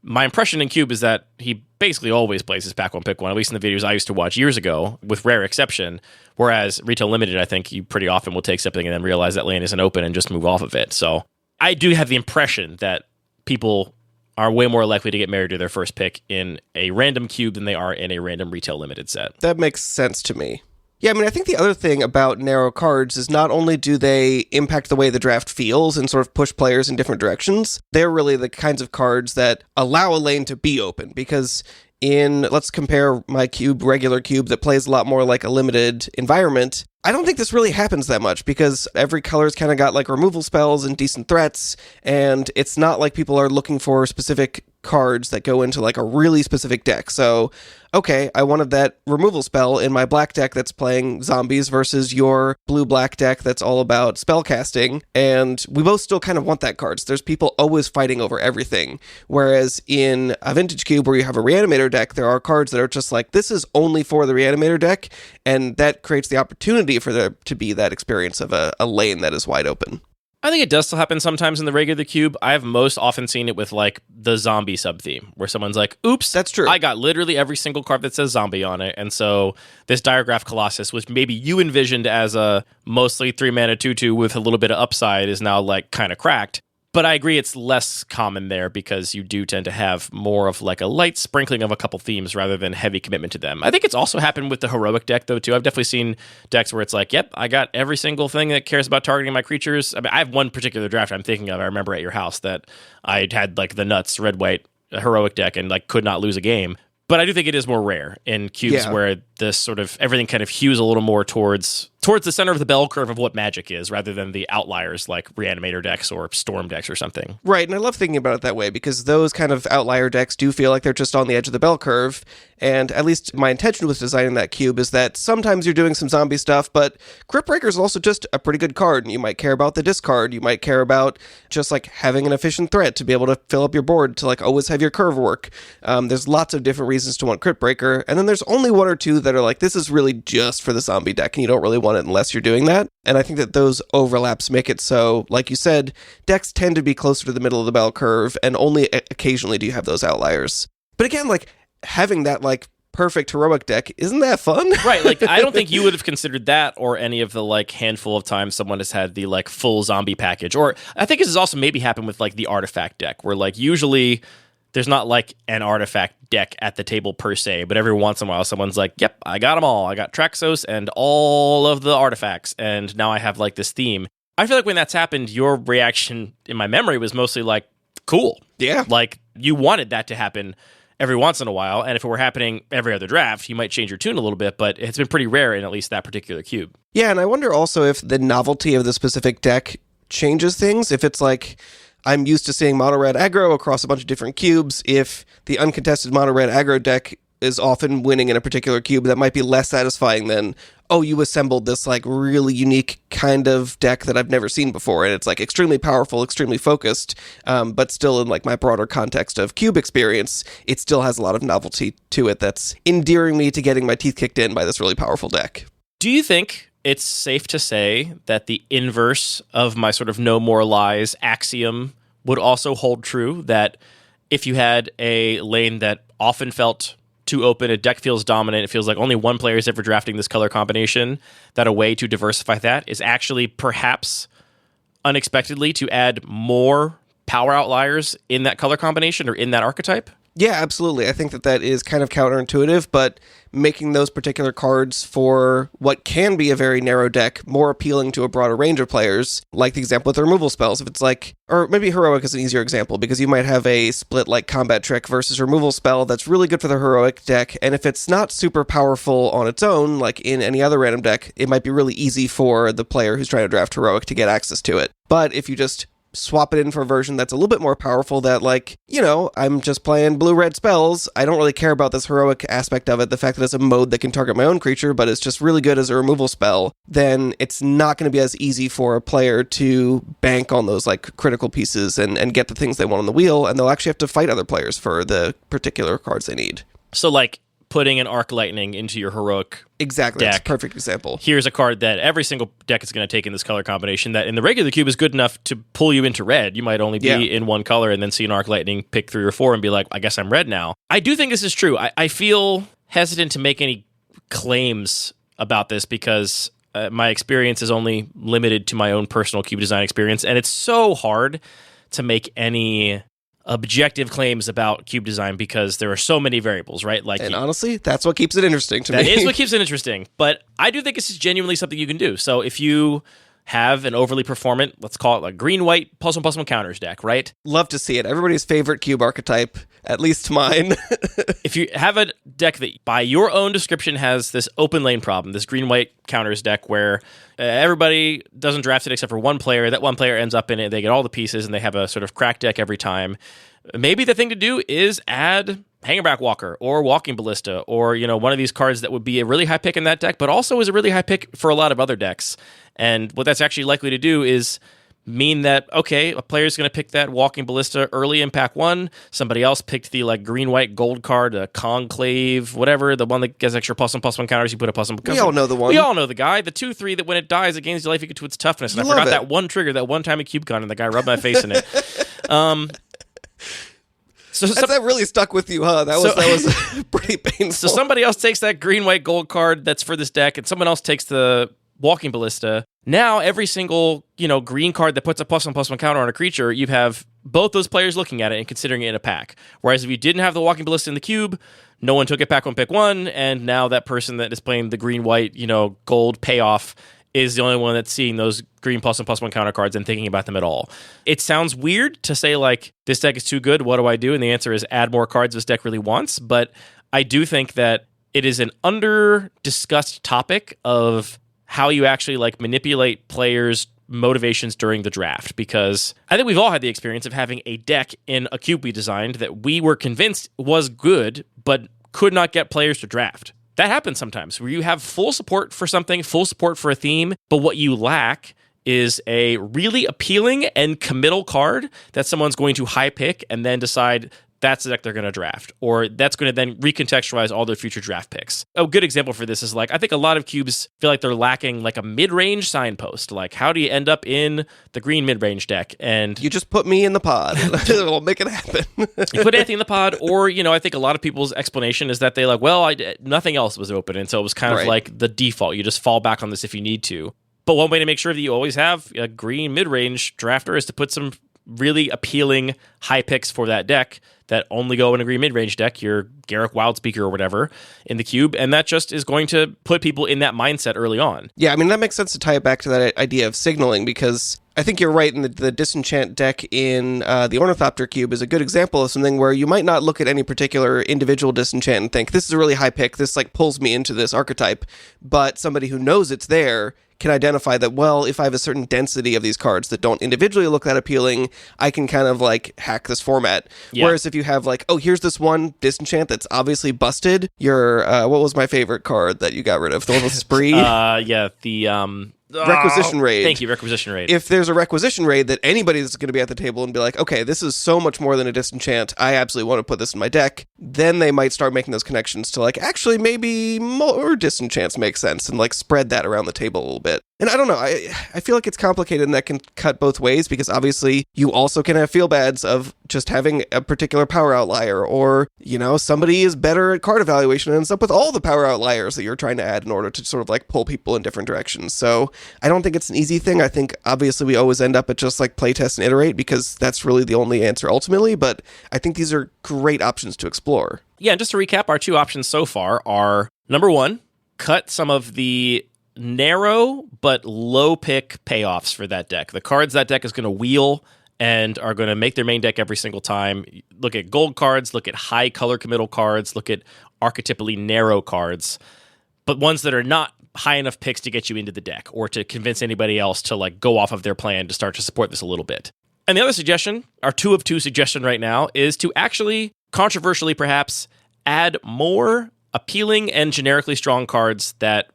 Speaker 4: My impression in Cube is that he basically always plays his Pack 1 Pick 1, at least in the videos I used to watch years ago, with rare exception. Whereas Retail Limited, I think you pretty often will take something and then realize that lane isn't open and just move off of it. So I do have the impression that people are way more likely to get married to their first pick in a random Cube than they are in a random Retail Limited set.
Speaker 6: That makes sense to me. Yeah, I mean, I think the other thing about narrow cards is not only do they impact the way the draft feels and sort of push players in different directions, they're really the kinds of cards that allow a lane to be open because let's compare my regular cube that plays a lot more like a limited environment. I don't think this really happens that much because every color's kind of got removal spells and decent threats, and it's not like people are looking for specific cards that go into a really specific deck. So, okay, I wanted that removal spell in my black deck that's playing zombies versus your blue-black deck that's all about spellcasting, and we both still kind of want that card. So there's people always fighting over everything. Whereas in a Vintage Cube where you have a Reanimator deck, there are cards that are just this is only for the Reanimator deck, and that creates the opportunity for there to be that experience of a lane that is wide open.
Speaker 4: I think it does still happen sometimes in the regular cube. I've most often seen it with the zombie sub-theme, where someone's like, oops,
Speaker 6: that's true.
Speaker 4: I got literally every single card that says zombie on it. And so this Diregraph Colossus, which maybe you envisioned as a mostly 3-mana 2/2 with a little bit of upside, is now kind of cracked. But I agree it's less common there because you do tend to have more of like a light sprinkling of a couple themes rather than heavy commitment to them. I think it's also happened with the heroic deck, though, too. I've definitely seen decks where it's like, yep, I got every single thing that cares about targeting my creatures. I mean, I have one particular draft I'm thinking of, I remember at your house, that I had like the nuts, red-white, heroic deck and like could not lose a game. But I do think it is more rare in cubes where this sort of everything kind of hews a little more towards the center of the bell curve of what Magic is rather than the outliers like Reanimator decks or Storm decks or something.
Speaker 6: Right, and I love thinking about it that way because those kind of outlier decks do feel like they're just on the edge of the bell curve. And at least my intention with designing that cube is that sometimes you're doing some zombie stuff, but Cryptbreaker is also just a pretty good card. You might care about the discard. You might care about just like having an efficient threat to be able to fill up your board to like always have your curve work. There's lots of different reasons to want Cryptbreaker, and then there's only one or two that are like, this is really just for the zombie deck, and you don't really want it unless you're doing that. And I think that those overlaps make it so, like you said, decks tend to be closer to the middle of the bell curve, and only occasionally do you have those outliers. But again, like, having that, like, perfect heroic deck, isn't that fun?
Speaker 4: Right, like, I don't think you would have considered that or any of the, like, handful of times someone has had the, like, full zombie package. Or I think this has also maybe happened with, like, the artifact deck, where, like, usually there's not, like, an artifact deck at the table per se, but every once in a while someone's like, yep, I got them all. I got Traxos and all of the artifacts, and now I have, like, this theme. I feel like when that's happened, your reaction in my memory was mostly like, cool.
Speaker 6: Yeah.
Speaker 4: Like, you wanted that to happen every once in a while, and if it were happening every other draft, you might change your tune a little bit, but it's been pretty rare in at least that particular cube.
Speaker 6: Yeah, and I wonder also if the novelty of the specific deck changes things. If it's like, I'm used to seeing mono-red aggro across a bunch of different cubes, if the uncontested mono-red aggro deck is often winning in a particular cube, that might be less satisfying than, oh, you assembled this like really unique kind of deck that I've never seen before, and it's like extremely powerful, extremely focused, but still in like my broader context of cube experience, it still has a lot of novelty to it that's endearing me to getting my teeth kicked in by this really powerful deck.
Speaker 4: Do you think it's safe to say that the inverse of my sort of no more lies axiom would also hold true, that if you had a lane that often felt too open, a deck feels dominant, it feels like only one player is ever drafting this color combination, that a way to diversify that is actually perhaps unexpectedly to add more power outliers in that color combination or in that archetype?
Speaker 6: Yeah, absolutely. I think that that is kind of counterintuitive, but making those particular cards for what can be a very narrow deck more appealing to a broader range of players, like the example with the removal spells. If it's like, or maybe Heroic is an easier example, because you might have a split like Combat Trick versus removal spell that's really good for the Heroic deck, and if it's not super powerful on its own, like in any other random deck, it might be really easy for the player who's trying to draft Heroic to get access to it. But if you just swap it in for a version that's a little bit more powerful, that like, you know, I'm just playing blue-red spells, I don't really care about this heroic aspect of it, the fact that it's a mode that can target my own creature, but it's just really good as a removal spell, then it's not going to be as easy for a player to bank on those like critical pieces and get the things they want on the wheel, and they'll actually have to fight other players for the particular cards they need.
Speaker 4: So like putting an Arc Lightning into your heroic
Speaker 6: exactly
Speaker 4: deck.
Speaker 6: That's a perfect example.
Speaker 4: Here's a card that every single deck is going to take in this color combination that in the regular cube is good enough to pull you into red. You might only be in one color and then see an Arc Lightning, pick 3 or 4 and be like, I guess I'm red now. I do think this is true. I feel hesitant to make any claims about this because my experience is only limited to my own personal cube design experience, and it's so hard to make any objective claims about cube design because there are so many variables, right? Like,
Speaker 6: and honestly, that's what keeps it interesting to me.
Speaker 4: That is what keeps it interesting. But I do think this is genuinely something you can do. So if you have an overly performant, let's call it like green-white +1/+1 counters deck, right?
Speaker 6: Love to see it. Everybody's favorite cube archetype, at least mine.
Speaker 4: If you have a deck that, by your own description, has this open lane problem, this green-white counters deck where everybody doesn't draft it except for one player, that one player ends up in it, they get all the pieces, and they have a sort of crack deck every time, maybe the thing to do is add Hangerback Walker or Walking Ballista or, you know, one of these cards that would be a really high pick in that deck, but also is a really high pick for a lot of other decks. And what that's actually likely to do is mean that, okay, a player's going to pick that Walking Ballista early in pack 1. Somebody else picked the like green-white gold card, a Conclave, whatever, the one that gets extra +1/+1 counters. You put a +1.
Speaker 6: We all know the one.
Speaker 4: We all know the guy. The 2/3 that when it dies, it gains life equal to its toughness. And I forgot that one trigger that one time at CubeCon, and the guy rubbed my face in it. So
Speaker 6: that really stuck with you, huh? That was pretty painful.
Speaker 4: So somebody else takes that green-white gold card that's for this deck, and someone else takes the Walking Ballista. Now, every single, green card that puts a +1/+1 counter on a creature, you have both those players looking at it and considering it in a pack. Whereas if you didn't have the Walking Ballista in the cube, no one took it pack 1, pick 1, and now that person that is playing the green-white, gold payoff is the only one that's seeing those green +1/+1 counter cards and thinking about them at all. It sounds weird to say, this deck is too good, what do I do? And the answer is add more cards this deck really wants, but I do think that it is an under-discussed topic of how you actually manipulate players' motivations during the draft, because I think we've all had the experience of having a deck in a cube we designed that we were convinced was good, but could not get players to draft. That happens sometimes, where you have full support for something, full support for a theme, but what you lack is a really appealing and committal card that someone's going to high pick and then decide that's the deck they're going to draft, or that's going to then recontextualize all their future draft picks. A good example for this is I think a lot of cubes feel like they're lacking a mid-range signpost. How do you end up in the green mid-range deck? And
Speaker 6: you just put me in the pod. We'll make it happen.
Speaker 4: You put Anthony in the pod, or, I think a lot of people's explanation is that they nothing else was open, and so it was kind of the default. You just fall back on this if you need to. But one way to make sure that you always have a green mid-range drafter is to put some really appealing high picks for that deck that only go in a green mid-range deck, your Garruk Wildspeaker or whatever, in the cube, and that just is going to put people in that mindset early on.
Speaker 6: Yeah, I mean, that makes sense to tie it back to that idea of signaling, because I think you're right, and the Disenchant deck in the Ornithopter cube is a good example of something where you might not look at any particular individual Disenchant and think, this is a really high pick, this pulls me into this archetype, but somebody who knows it's there can identify that, well, if I have a certain density of these cards that don't individually look that appealing, I can kind of hack this format. Yeah. Whereas if you have here's this one Disenchant that's obviously busted, your what was my favorite card that you got rid of? The one with Spree? Requisition Raid.
Speaker 4: Thank you, Requisition Raid.
Speaker 6: If there's a Requisition Raid that anybody that's going to be at the table and be like, okay, this is so much more than a Disenchant, I absolutely want to put this in my deck, then they might start making those connections to actually maybe more Disenchants make sense, and spread that around the table a little bit. And I don't know, I feel like it's complicated and that can cut both ways, because obviously you also can have feel bads of just having a particular power outlier, or, somebody is better at card evaluation and ends up with all the power outliers that you're trying to add in order to sort of pull people in different directions. So I don't think it's an easy thing. I think obviously we always end up at just playtest and iterate, because that's really the only answer ultimately, but I think these are great options to explore.
Speaker 4: Yeah, and just to recap, our two options so far are, number one, cut some of the narrow but low pick payoffs for that deck. The cards that deck is going to wheel and are going to make their main deck every single time. Look at gold cards, look at high color committal cards, look at archetypally narrow cards, but ones that are not high enough picks to get you into the deck or to convince anybody else to go off of their plan to start to support this a little bit. And the other suggestion, our 2 of 2 suggestion right now, is to actually, controversially perhaps, add more appealing and generically strong cards that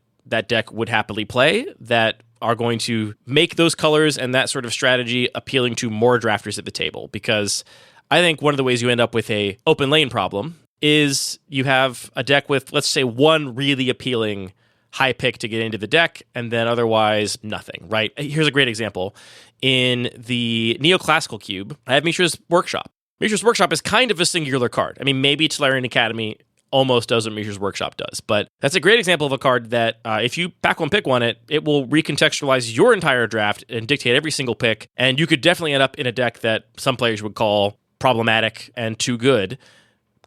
Speaker 4: deck would happily play, that are going to make those colors and that sort of strategy appealing to more drafters at the table. Because I think one of the ways you end up with a open lane problem is you have a deck with, let's say, one really appealing high pick to get into the deck, and then otherwise nothing, right? Here's a great example. In the Neoclassical Cube, I have Mishra's Workshop. Mishra's Workshop is kind of a singular card. I mean, maybe Tolarian Academy almost does what Mishra's Workshop does, but that's a great example of a card that if you pack 1, pick 1 it will recontextualize your entire draft and dictate every single pick, and you could definitely end up in a deck that some players would call problematic and too good.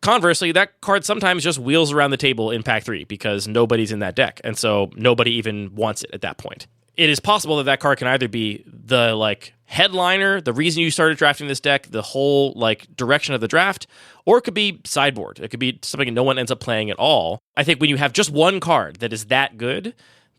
Speaker 4: Conversely, that card sometimes just wheels around the table in pack 3 because nobody's in that deck, and so nobody even wants it at that point. It is possible that card can either be the headliner, the reason you started drafting this deck, the whole direction of the draft, or it could be sideboard. It could be something no one ends up playing at all. I think when you have just one card that is that good,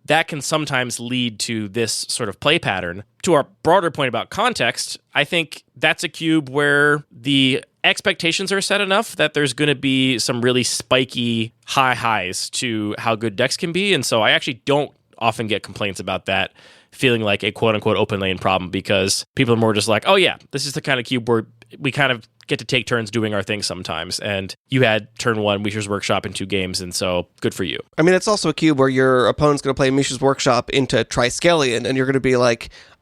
Speaker 4: that can sometimes lead to this sort of play pattern. To our broader point about context, I think that's a cube where the expectations are set enough that there's going to be some really spiky high highs to how good decks can be, and so I actually don't often get complaints about that feeling like a quote-unquote open lane problem, because people are more just oh yeah, this is the kind of cube where we kind of get to take turns doing our thing sometimes, and you had turn 1 Mishra's Workshop in 2 games, and so good for you.
Speaker 6: I mean, it's also a cube where your opponent's going to play Mishra's Workshop into Triskelion, and you're going to be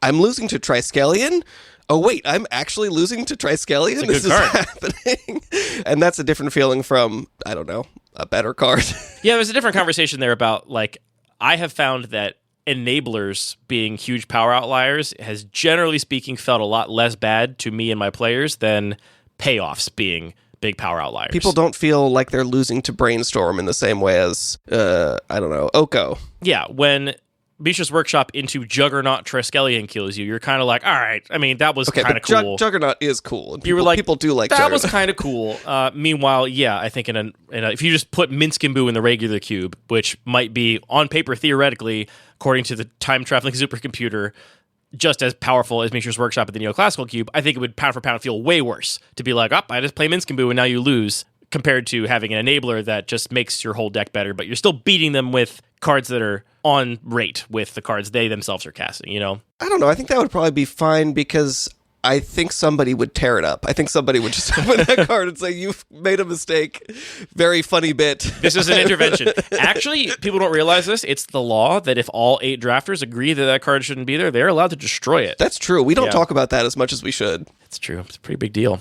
Speaker 6: I'm losing to Triskelion? Oh wait, I'm actually losing to Triskelion?
Speaker 4: This is
Speaker 6: happening? And that's a different feeling from, I don't know, a better card.
Speaker 4: Yeah, there's a different conversation there about I have found that enablers being huge power outliers has, generally speaking, felt a lot less bad to me and my players than payoffs being big power outliers.
Speaker 6: People don't feel like they're losing to Brainstorm in the same way as, Oko.
Speaker 4: Yeah, when Mishra's Workshop into Juggernaut Triskelion kills you, you're kind of like, all right, I mean, that was kind of cool.
Speaker 6: Juggernaut is cool. And
Speaker 4: you were like,
Speaker 6: people do like
Speaker 4: that
Speaker 6: Juggernaut.
Speaker 4: was kind of cool. Meanwhile, yeah, I think if you just put Minsc and Boo in the regular cube, which might be, on paper, theoretically, according to the time-traveling supercomputer, just as powerful as Mishra's Workshop at the Neoclassical Cube, I think it would pound for pound feel way worse to be like, I just play Minsc and Boo and now you lose, compared to having an enabler that just makes your whole deck better, but you're still beating them with cards that are on rate with the cards they themselves are casting, I
Speaker 6: don't know. I think that would probably be fine because I think somebody would tear it up. I think somebody would just open that card and say, you've made a mistake. Very funny bit.
Speaker 4: This is an intervention. Actually, people don't realize this. It's the law that if all 8 drafters agree that card shouldn't be there, they're allowed to destroy it.
Speaker 6: That's true. We don't talk about that as much as we should.
Speaker 4: It's true. It's a pretty big deal.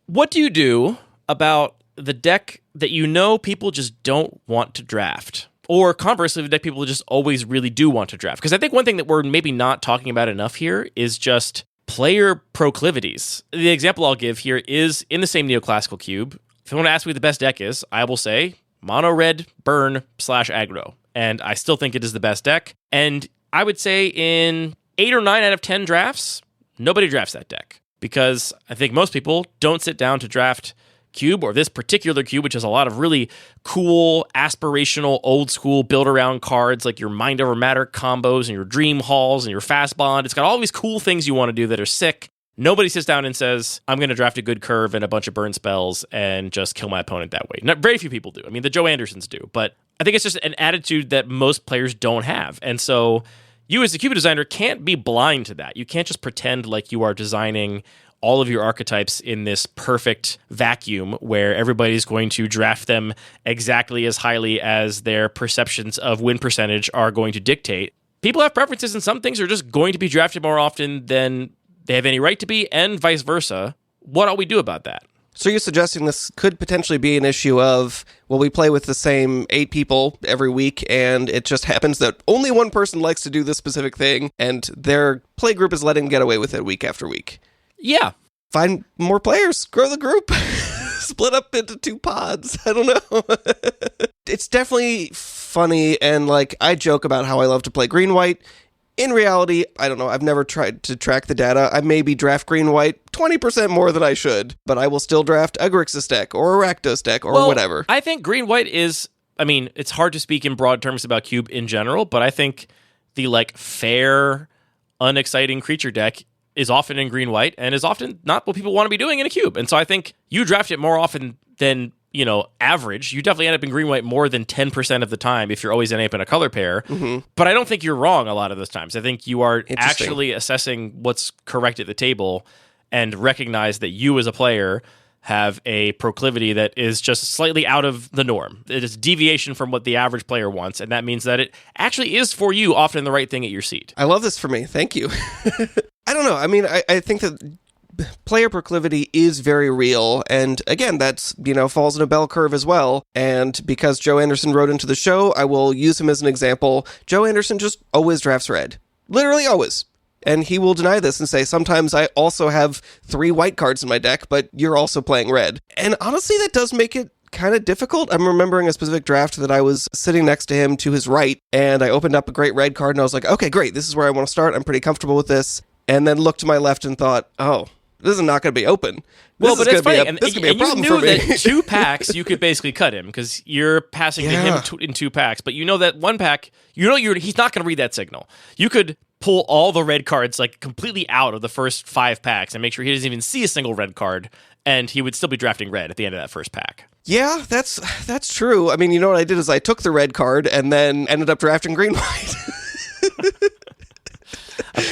Speaker 4: What do you do about the deck that people just don't want to draft? Or conversely, the deck people just always really do want to draft? Because I think one thing that we're maybe not talking about enough here is just player proclivities. The example I'll give here is in the same Neoclassical Cube. If you want to ask me what the best deck is, I will say mono red burn / aggro. And I still think it is the best deck. And I would say in 8 or 9 out of 10 drafts, nobody drafts that deck. Because I think most people don't sit down to draft Cube, or this particular Cube, which has a lot of really cool, aspirational, old school build around cards like your Mind Over Matter combos and your Dream Halls and your Fast Bond. It's got all these cool things you want to do that are sick. Nobody sits down and says, I'm going to draft a good curve and a bunch of burn spells and just kill my opponent that way. Very few people do. I mean, the Joe Andersons do, but I think it's just an attitude that most players don't have. And so you as a Cube designer can't be blind to that. You can't just pretend like you are designing all of your archetypes in this perfect vacuum where everybody's going to draft them exactly as highly as their perceptions of win percentage are going to dictate. People have preferences, and some things are just going to be drafted more often than they have any right to be, and vice versa. What ought we do about that?
Speaker 6: So you're suggesting this could potentially be an issue of, well, we play with the same 8 people every week, and it just happens that only one person likes to do this specific thing, and their play group is letting them get away with it week after week.
Speaker 4: Yeah.
Speaker 6: Find more players, grow the group, split up into 2 pods. I don't know. It's definitely funny, and I joke about how I love to play green-white. In reality, I don't know, I've never tried to track the data. I maybe draft green-white 20% more than I should, but I will still draft a Grixis deck or a Rakdos deck or whatever.
Speaker 4: I think green-white is, it's hard to speak in broad terms about Cube in general, but I think the fair, unexciting creature deck is often in green-white and is often not what people want to be doing in a Cube. And so I think you draft it more often than, average. You definitely end up in green-white more than 10% of the time if you're always ending up in a color pair. Mm-hmm. But I don't think you're wrong a lot of those times. I think you are actually assessing what's correct at the table and recognize that you as a player have a proclivity that is just slightly out of the norm. It is deviation from what the average player wants, and that means that it actually is for you often the right thing at your seat.
Speaker 6: I love this for me. Thank you. I don't know. I think that player proclivity is very real, and again, that's, falls in a bell curve as well, and because Joe Anderson wrote into the show, I will use him as an example. Joe Anderson just always drafts red. Literally always. And he will deny this and say, sometimes I also have 3 white cards in my deck, but you're also playing red. And honestly, that does make it kind of difficult. I'm remembering a specific draft that I was sitting next to him to his right, and I opened up a great red card, and I was like, okay, great, this is where I want to start. I'm pretty comfortable with this. And then looked to my left and thought, oh, this is not going to be open.
Speaker 4: Well, but it's funny. This
Speaker 6: could be a problem for me.
Speaker 4: You knew that 2 packs, you could basically cut him because you're passing to him in 2 packs. But you know that 1 pack, he's not going to read that signal. You could pull all the red cards completely out of the first 5 packs and make sure he doesn't even see a single red card, and he would still be drafting red at the end of that first pack.
Speaker 6: Yeah, that's true. What I did is I took the red card and then ended up drafting green-white.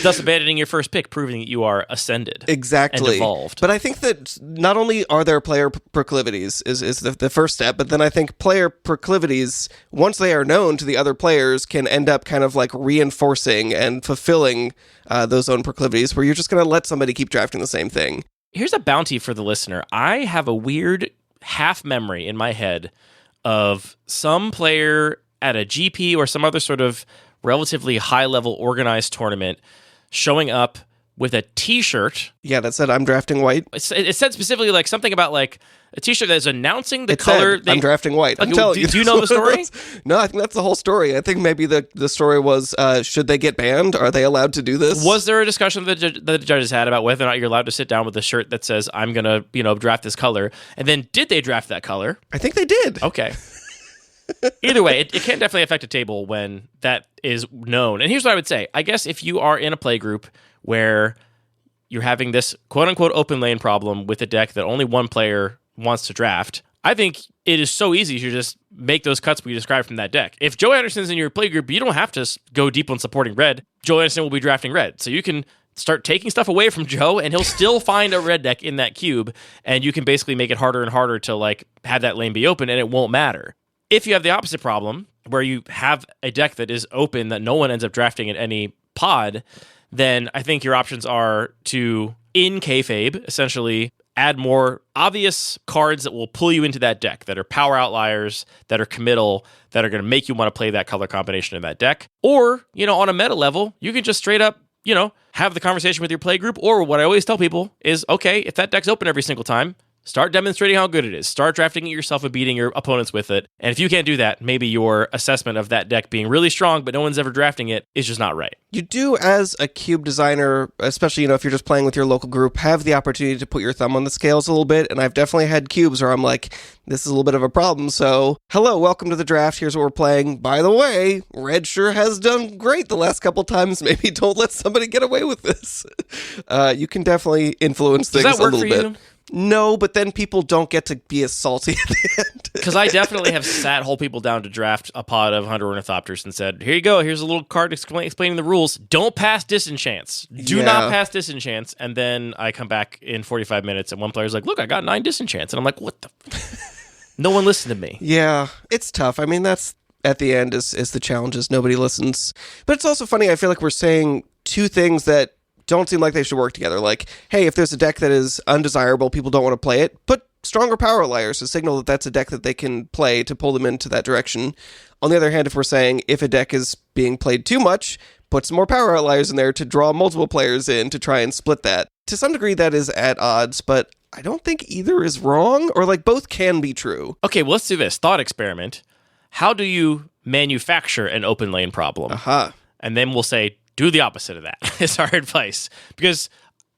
Speaker 4: Thus abandoning your first pick, proving that you are ascended.
Speaker 6: Exactly.
Speaker 4: And evolved.
Speaker 6: But I think that not only are there player proclivities is the first step, but then I think player proclivities, once they are known to the other players, can end up kind of reinforcing and fulfilling those own proclivities, where you're just going to let somebody keep drafting the same thing.
Speaker 4: Here's a bounty for the listener. I have a weird half memory in my head of some player at a GP or some other sort of relatively high-level organized tournament, showing up with a T-shirt.
Speaker 6: Yeah, that said I'm drafting white.
Speaker 4: It said specifically like something about like a T-shirt that is announcing the color.
Speaker 6: Said, I'm drafting white.
Speaker 4: Like,
Speaker 6: I'm telling you.
Speaker 4: Do you know the story?
Speaker 6: No, I think that's the whole story. I think maybe the story was, should they get banned? Are they allowed to do this?
Speaker 4: Was there a discussion that the judges had about whether or not you're allowed to sit down with a shirt that says, I'm going to, draft this color? And then did they draft that color?
Speaker 6: I think they did.
Speaker 4: Okay. Either way, it can definitely affect a table when that is known. And here's what I would say. I guess if you are in a play group where you're having this quote-unquote open lane problem with a deck that only one player wants to draft, I think it is so easy to just make those cuts we described from that deck. If Joe Anderson's in your play group, you don't have to go deep on supporting red. Joe Anderson will be drafting red. So you can start taking stuff away from Joe, and he'll still find a red deck in that cube, and you can basically make it harder and harder to like have that lane be open, and it won't matter. If you have the opposite problem, where you have a deck that is open that no one ends up drafting in any pod, then I think your options are to, in kayfabe, essentially add more obvious cards that will pull you into that deck, that are power outliers, that are committal, that are going to make you want to play that color combination in that deck. Or, on a meta level, you can just straight up, have the conversation with your play group. Or what I always tell people is, okay, if that deck's open every single time, start demonstrating how good it is. Start drafting it yourself and beating your opponents with it. And if you can't do that, maybe your assessment of that deck being really strong, but no one's ever drafting it, is just not right.
Speaker 6: You do, as a cube designer, especially, if you're just playing with your local group, have the opportunity to put your thumb on the scales a little bit. And I've definitely had cubes where I'm like, this is a little bit of a problem. So, hello, welcome to the draft. Here's what we're playing. By the way, red sure has done great the last couple times. Maybe don't let somebody get away with this. You can definitely influence things a little bit. Does that work for you? No, but then people don't get to be as salty at the end.
Speaker 4: Because I definitely have sat whole people down to draft a pod of Hunter Ornithopters and said, here you go, here's a little card explaining the rules. Don't pass disenchants. Do not pass disenchants. And then I come back in 45 minutes and one player's like, look, I got 9 disenchants. And I'm like, what the... No one listened to me.
Speaker 6: Yeah, it's tough. I mean, that's at the end is the challenge is nobody listens. But it's also funny, I feel like we're saying two things that don't seem like they should work together. Like, hey, if there's a deck that is undesirable, people don't want to play it, put stronger power outliers to signal that that's a deck that they can play to pull them into that direction. On the other hand, if we're saying if a deck is being played too much, put some more power outliers in there to draw multiple players in to try and split that. To some degree, that is at odds, but I don't think either is wrong, or like both can be true.
Speaker 4: Okay, well, let's do this. Thought experiment. How do you manufacture an open lane problem? And then we'll say, do the opposite of that, is our advice. Because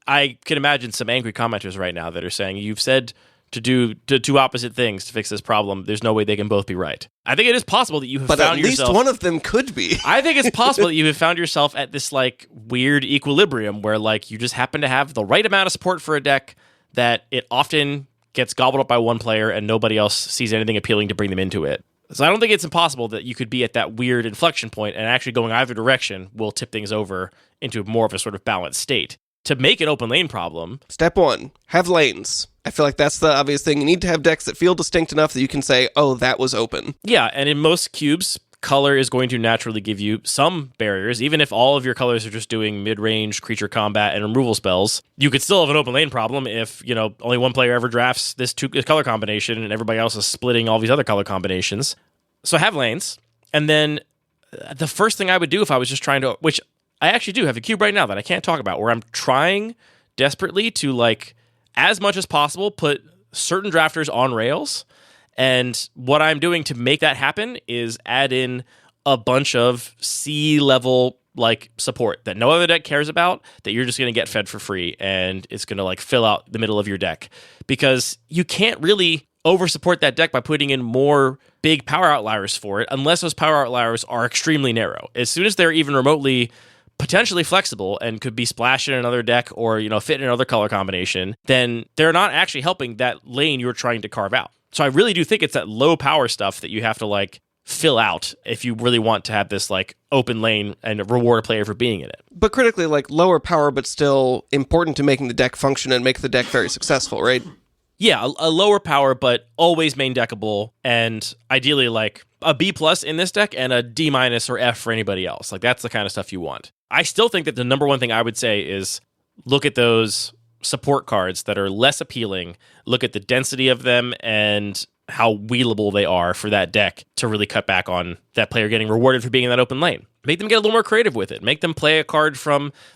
Speaker 4: I can imagine some angry commenters right now that are saying, you've said to do two opposite things to fix this problem. There's no way they can both be right. I think it is possible that you have found yourself... But at
Speaker 6: least one of them could be.
Speaker 4: I think it's possible that you have found yourself at this like weird equilibrium where like you just happen to have the right amount of support for a deck that it often gets gobbled up by one player and nobody else sees anything appealing to bring them into it. So I don't think it's impossible that you could be at that weird inflection point and actually going either direction will tip things over into more of a sort of balanced state. To make an open lane problem...
Speaker 6: Step 1, have lanes. I feel like that's the obvious thing. You need to have decks that feel distinct enough that you can say, oh, that was open.
Speaker 4: Yeah, and in most cubes, color is going to naturally give you some barriers. Even if all of your colors are just doing mid-range creature combat and removal spells, you could still have an open lane problem if, only one player ever drafts this color combination and everybody else is splitting all these other color combinations. So have lanes. And then the first thing I would do if I was just trying to, which I actually do have a cube right now that I can't talk about, where I'm trying desperately to, like, as much as possible, put certain drafters on rails. And what I'm doing to make that happen is add in a bunch of C-level like support that no other deck cares about, that you're just going to get fed for free, and it's going to like fill out the middle of your deck. Because you can't really over-support that deck by putting in more big power outliers for it, unless those power outliers are extremely narrow. As soon as they're even remotely potentially flexible and could be splashed in another deck or, fit in another color combination, then they're not actually helping that lane you're trying to carve out. So I really do think it's that low power stuff that you have to like fill out if you really want to have this like open lane and reward a player for being in it.
Speaker 6: But critically, like lower power, but still important to making the deck function and make the deck very successful, right?
Speaker 4: Yeah, a lower power, but always main deckable, and ideally like a B+ in this deck and a D- or F for anybody else. Like that's the kind of stuff you want. I still think that the number one thing I would say is look at those support cards that are less appealing, look at the density of them and how wheelable they are for that deck to really cut back on that player getting rewarded for being in that open lane. make them get a little more creative with it. Make them play a card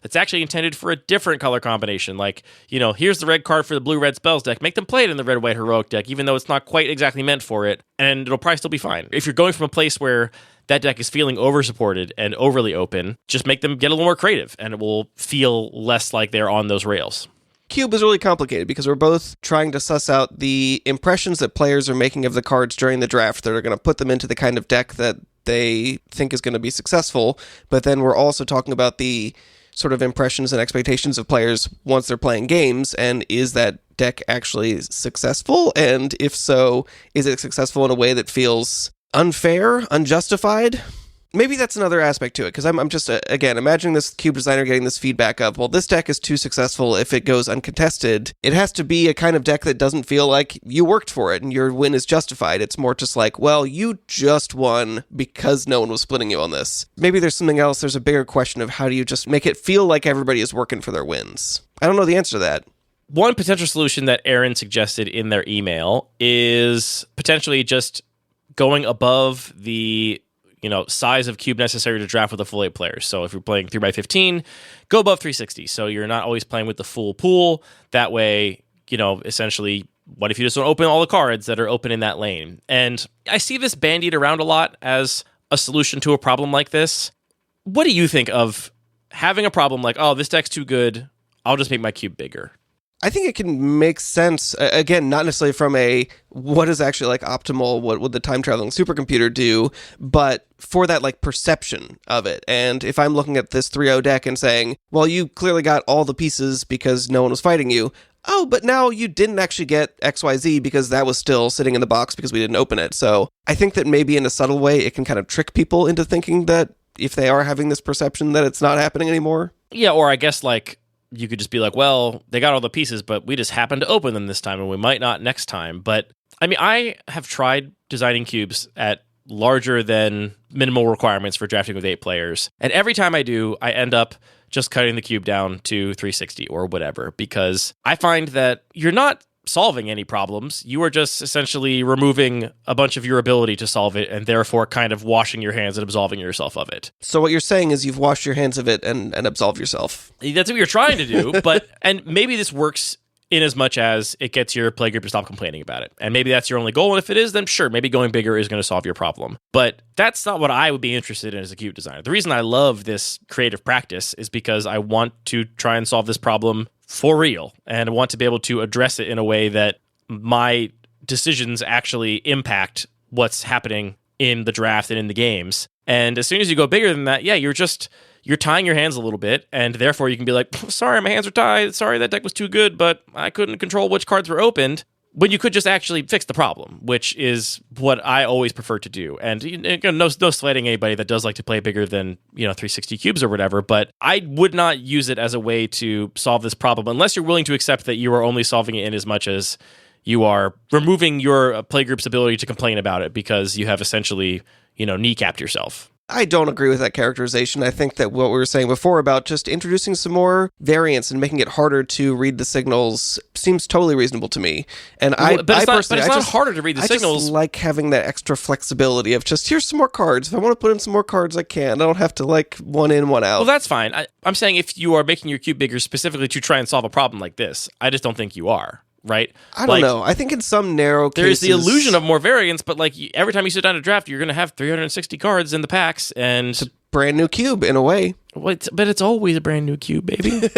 Speaker 4: that's actually intended for a different color combination. Like, here's the red card for the blue-red spells deck. Make them play it in the red-white heroic deck, even though it's not quite exactly meant for it, and it'll probably still be fine. If you're going from a place where that deck is feeling over-supported and overly open, just make them get a little more creative, and it will feel less like they're on those rails.
Speaker 6: Cube is really complicated because we're both trying to suss out the impressions that players are making of the cards during the draft that are going to put them into the kind of deck that they think is going to be successful, but then we're also talking about the sort of impressions and expectations of players once they're playing games, and is that deck actually successful? And if so, is it successful in a way that feels unfair, unjustified? Maybe that's another aspect to it, because I'm just, again, imagining this cube designer getting this feedback of, well, this deck is too successful if it goes uncontested. It has to be a kind of deck that doesn't feel like you worked for it and your win is justified. It's more just like, well, you just won because no one was splitting you on this. Maybe there's something else. There's a bigger question of how do you just make it feel like everybody is working for their wins? I don't know the answer to that.
Speaker 4: One potential solution that Aaron suggested in their email is potentially just going above the size of cube necessary to draft with a full 8 players. So if you're playing 3x15, go above 360. So you're not always playing with the full pool. That way, essentially, what if you just don't open all the cards that are open in that lane? And I see this bandied around a lot as a solution to a problem like this. What do you think of having a problem like, oh, this deck's too good, I'll just make my cube bigger?
Speaker 6: I think it can make sense, again, not necessarily from a what is actually like optimal, what would the time-traveling supercomputer do, but for that like perception of it. And if I'm looking at this 3-0 deck and saying, well, you clearly got all the pieces because no one was fighting you, oh, but now you didn't actually get XYZ because that was still sitting in the box because we didn't open it. So I think that maybe in a subtle way it can kind of trick people into thinking that if they are having this perception that it's not happening anymore.
Speaker 4: Yeah, or I guess like you could just be like, well, they got all the pieces, but we just happened to open them this time, and we might not next time. But, I mean, I have tried designing cubes at larger than minimal requirements for drafting with 8 players. And every time I do, I end up just cutting the cube down to 360 or whatever, because I find that you're not solving any problems. You are just essentially removing a bunch of your ability to solve it, and therefore kind of washing your hands and absolving yourself of it.
Speaker 6: So what you're saying is you've washed your hands of it and absolved yourself.
Speaker 4: That's what you're trying to do, and maybe this works in as much as it gets your playgroup to stop complaining about it. And maybe that's your only goal, and if it is, then sure, maybe going bigger is going to solve your problem. But that's not what I would be interested in as a cube designer. The reason I love this creative practice is because I want to try and solve this problem for real, and I want to be able to address it in a way that my decisions actually impact what's happening in the draft and in the games. And as soon as you go bigger than that, yeah, you're tying your hands a little bit, and therefore you can be like, sorry, my hands are tied, sorry, that deck was too good, but I couldn't control which cards were opened. When you could just actually fix the problem, which is what I always prefer to do. And no slighting anybody that does like to play bigger than 360 cubes or whatever, but I would not use it as a way to solve this problem unless you're willing to accept that you are only solving it in as much as you are removing your playgroup's ability to complain about it because you have essentially kneecapped yourself.
Speaker 6: I don't agree with that characterization. I think that what we were saying before about just introducing some more variance and making it harder to read the signals seems totally reasonable to me. And
Speaker 4: it's not harder to read the signals.
Speaker 6: I just like having that extra flexibility of just, here's some more cards. If I want to put in some more cards, I can. I don't have to like one in, one out.
Speaker 4: Well, that's fine. I'm saying if you are making your cube bigger specifically to try and solve a problem like this, I just don't think you are. Right?
Speaker 6: I don't know. I think in some narrow cases...
Speaker 4: There's the illusion of more variance, but like every time you sit down to draft, you're going to have 360 cards in the packs, and...
Speaker 6: It's a brand new cube, in a way.
Speaker 4: But it's always a brand new cube, baby.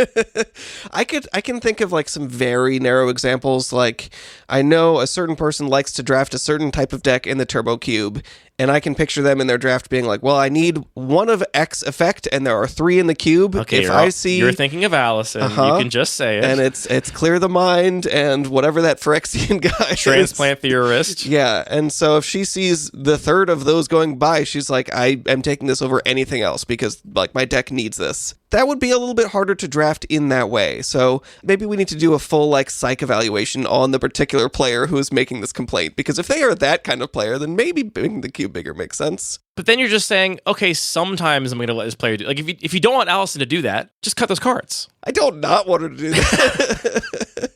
Speaker 6: I can think of like some very narrow examples. Like, I know a certain person likes to draft a certain type of deck in the Turbo Cube, and I can picture them in their draft being like, well, I need one of X effect, and there are 3 in the cube.
Speaker 4: Okay, you're thinking of Allison. You can just say it.
Speaker 6: And it's clear the mind, and whatever that Phyrexian guy
Speaker 4: Transplant theorist.
Speaker 6: Yeah, and so if she sees the third of those going by, she's like, I am taking this over anything else, because like my deck needs this. That would be a little bit harder to draft in that way. So maybe we need to do a full like psych evaluation on the particular player who is making this complaint, because if they are that kind of player, then maybe making the cube bigger makes sense.
Speaker 4: But then you're just saying, okay, sometimes I'm going to let this player do, like if you don't want Allison to do that, just cut those cards.
Speaker 6: I don't not want her to do that.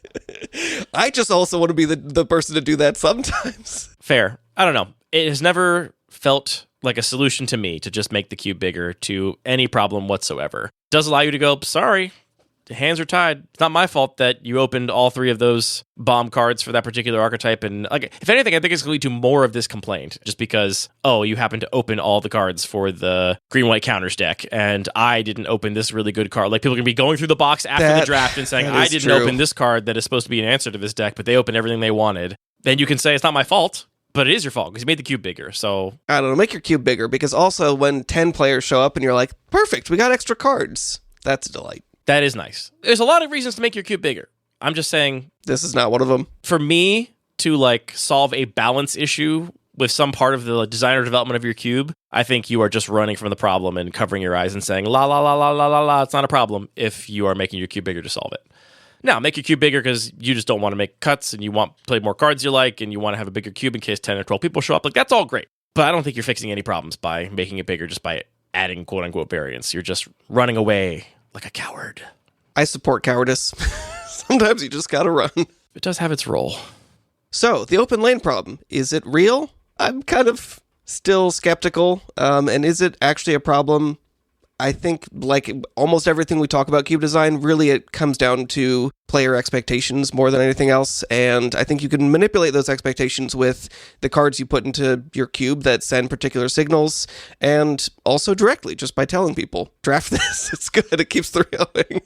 Speaker 6: I just also want to be the person to do that sometimes.
Speaker 4: Fair. I don't know. It has never felt like a solution to me to just make the cube bigger to any problem whatsoever. Does allow you to go, sorry, the hands are tied. It's not my fault that you opened all 3 of those bomb cards for that particular archetype. And like, if anything, I think it's going to lead to more of this complaint just because, oh, you happen to open all the cards for the green-white counters deck, and I didn't open this really good card. Like, people are going to be going through the box after the draft and saying, I didn't open this card that is supposed to be an answer to this deck, but they opened everything they wanted. Then you can say it's not my fault, but it is your fault because you made the cube bigger. So
Speaker 6: I don't know, make your cube bigger, because also when 10 players show up and you're like, perfect, we got extra cards. That's a delight.
Speaker 4: That is nice. There's a lot of reasons to make your cube bigger. I'm just saying,
Speaker 6: this is not one of them.
Speaker 4: For me to like solve a balance issue with some part of the design or development of your cube, I think you are just running from the problem and covering your eyes and saying, la, la, la, la, la, la, la, it's not a problem if you are making your cube bigger to solve it. Now, make your cube bigger because you just don't want to make cuts and you want to play more cards you like and you want to have a bigger cube in case 10 or 12 people show up. Like, that's all great. But I don't think you're fixing any problems by making it bigger just by adding quote-unquote variants. You're just running away like a coward.
Speaker 6: I support cowardice. Sometimes you just gotta run.
Speaker 4: It does have its role.
Speaker 6: So, the open lane problem. Is it real? I'm kind of still skeptical. And is it actually a problem? I think, like almost everything we talk about cube design, really it comes down to player expectations more than anything else. And I think you can manipulate those expectations with the cards you put into your cube that send particular signals, and also directly, just by telling people, draft this, it's good, it keeps the going.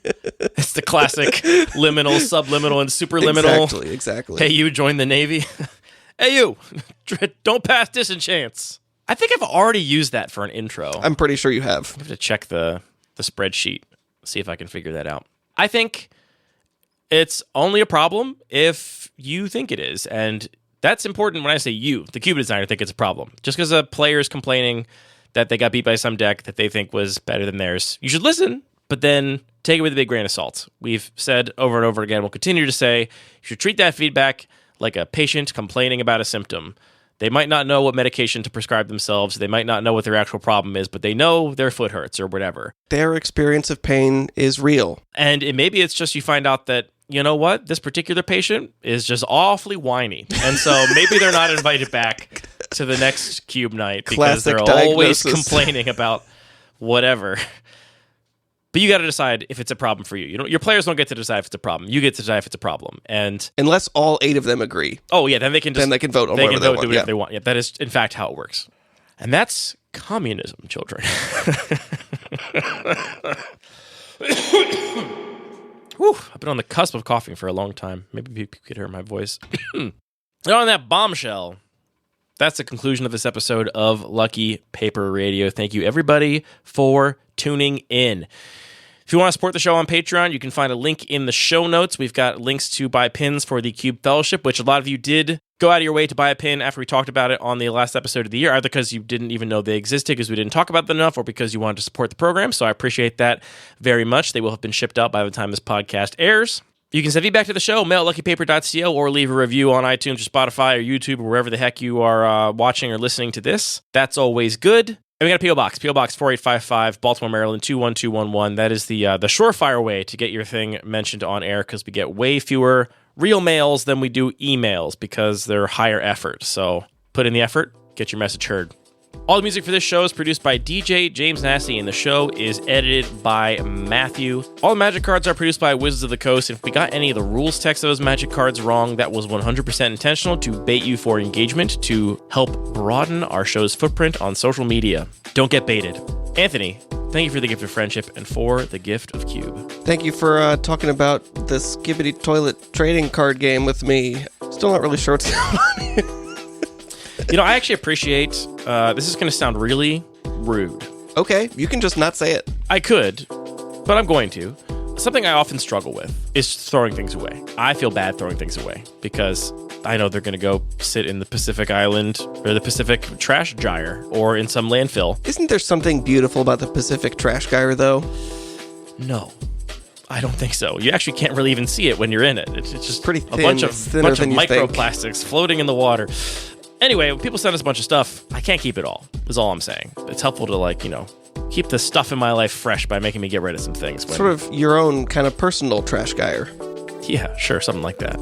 Speaker 4: It's the classic liminal, subliminal, and superliminal.
Speaker 6: Exactly.
Speaker 4: Hey, you join the Navy. Hey, you, don't pass disenchants. I think I've already used that for an intro.
Speaker 6: I'm pretty sure you have.
Speaker 4: I have to check the spreadsheet, see if I can figure that out. I think it's only a problem if you think it is. And that's important when I say you, the cube designer, think it's a problem. Just because a player is complaining that they got beat by some deck that they think was better than theirs, you should listen, but then take it with a big grain of salt. We've said over and over again, we'll continue to say, you should treat that feedback like a patient complaining about a symptom. They might not know what medication to prescribe themselves. They might not know what their actual problem is, but they know their foot hurts or whatever.
Speaker 6: Their experience of pain is real.
Speaker 4: And maybe it's just you find out that, you know what, this particular patient is just awfully whiny. And so maybe they're not invited back to the next cube night because
Speaker 6: Classic
Speaker 4: they're always
Speaker 6: diagnosis.
Speaker 4: complaining about whatever. But you got to decide if it's a problem for you. Your players don't get to decide if it's a problem. You get to decide if it's a problem. And
Speaker 6: unless all 8 of them agree.
Speaker 4: Oh yeah, then they can
Speaker 6: vote on whatever they want.
Speaker 4: Do whatever they want. Yeah, that is in fact how it works. And that's communism, children. Whew, I've been on the cusp of coughing for a long time. Maybe you could hear my voice. And on that bombshell, that's the conclusion of this episode of Lucky Paper Radio. Thank you, everybody, for tuning in. If you want to support the show on Patreon, you can find a link in the show notes. We've got links to buy pins for the Cube Fellowship, which a lot of you did go out of your way to buy a pin after we talked about it on the last episode of the year, either because you didn't even know they existed because we didn't talk about them enough, or because you wanted to support the program. So I appreciate that very much. They will have been shipped out by the time this podcast airs. You can send feedback to the show, mail at luckypaper.co, or leave a review on iTunes or Spotify or YouTube or wherever the heck you are watching or listening to this. That's always good. And we got a P.O. Box, P.O. Box 4855, Baltimore, Maryland, 21211. That is the surefire way to get your thing mentioned on air, because we get way fewer real mails than we do emails because they're higher effort. So put in the effort, get your message heard. All the music for this show is produced by DJ James Nasty, and the show is edited by Matthew. All the magic cards are produced by Wizards of the Coast. If we got any of the rules text of those magic cards wrong, that was 100% intentional to bait you for engagement, to help broaden our show's footprint on social media. Don't get baited. Anthony, thank you for the gift of friendship and for the gift of Cube.
Speaker 6: Thank you for talking about the Skibbity Toilet trading card game with me. Still not really sure what's going on here.
Speaker 4: I actually appreciate, this is going to sound really rude.
Speaker 6: Okay, you can just not say it.
Speaker 4: I could, but I'm going to. Something I often struggle with is throwing things away. I feel bad throwing things away because I know they're going to go sit in the Pacific Island or the Pacific Trash Gyre or in some landfill.
Speaker 6: Isn't there something beautiful about the Pacific Trash Gyre, though?
Speaker 4: No. I don't think so. You actually can't really even see it when you're in it. It's just
Speaker 6: pretty thin.
Speaker 4: A bunch of microplastics
Speaker 6: think.
Speaker 4: floating in the water. Anyway, when people send us a bunch of stuff, I can't keep it all, is all I'm saying. It's helpful to, keep the stuff in my life fresh by making me get rid of some things.
Speaker 6: Sort of your own kind of personal trash gyre.
Speaker 4: Yeah, sure, something like that.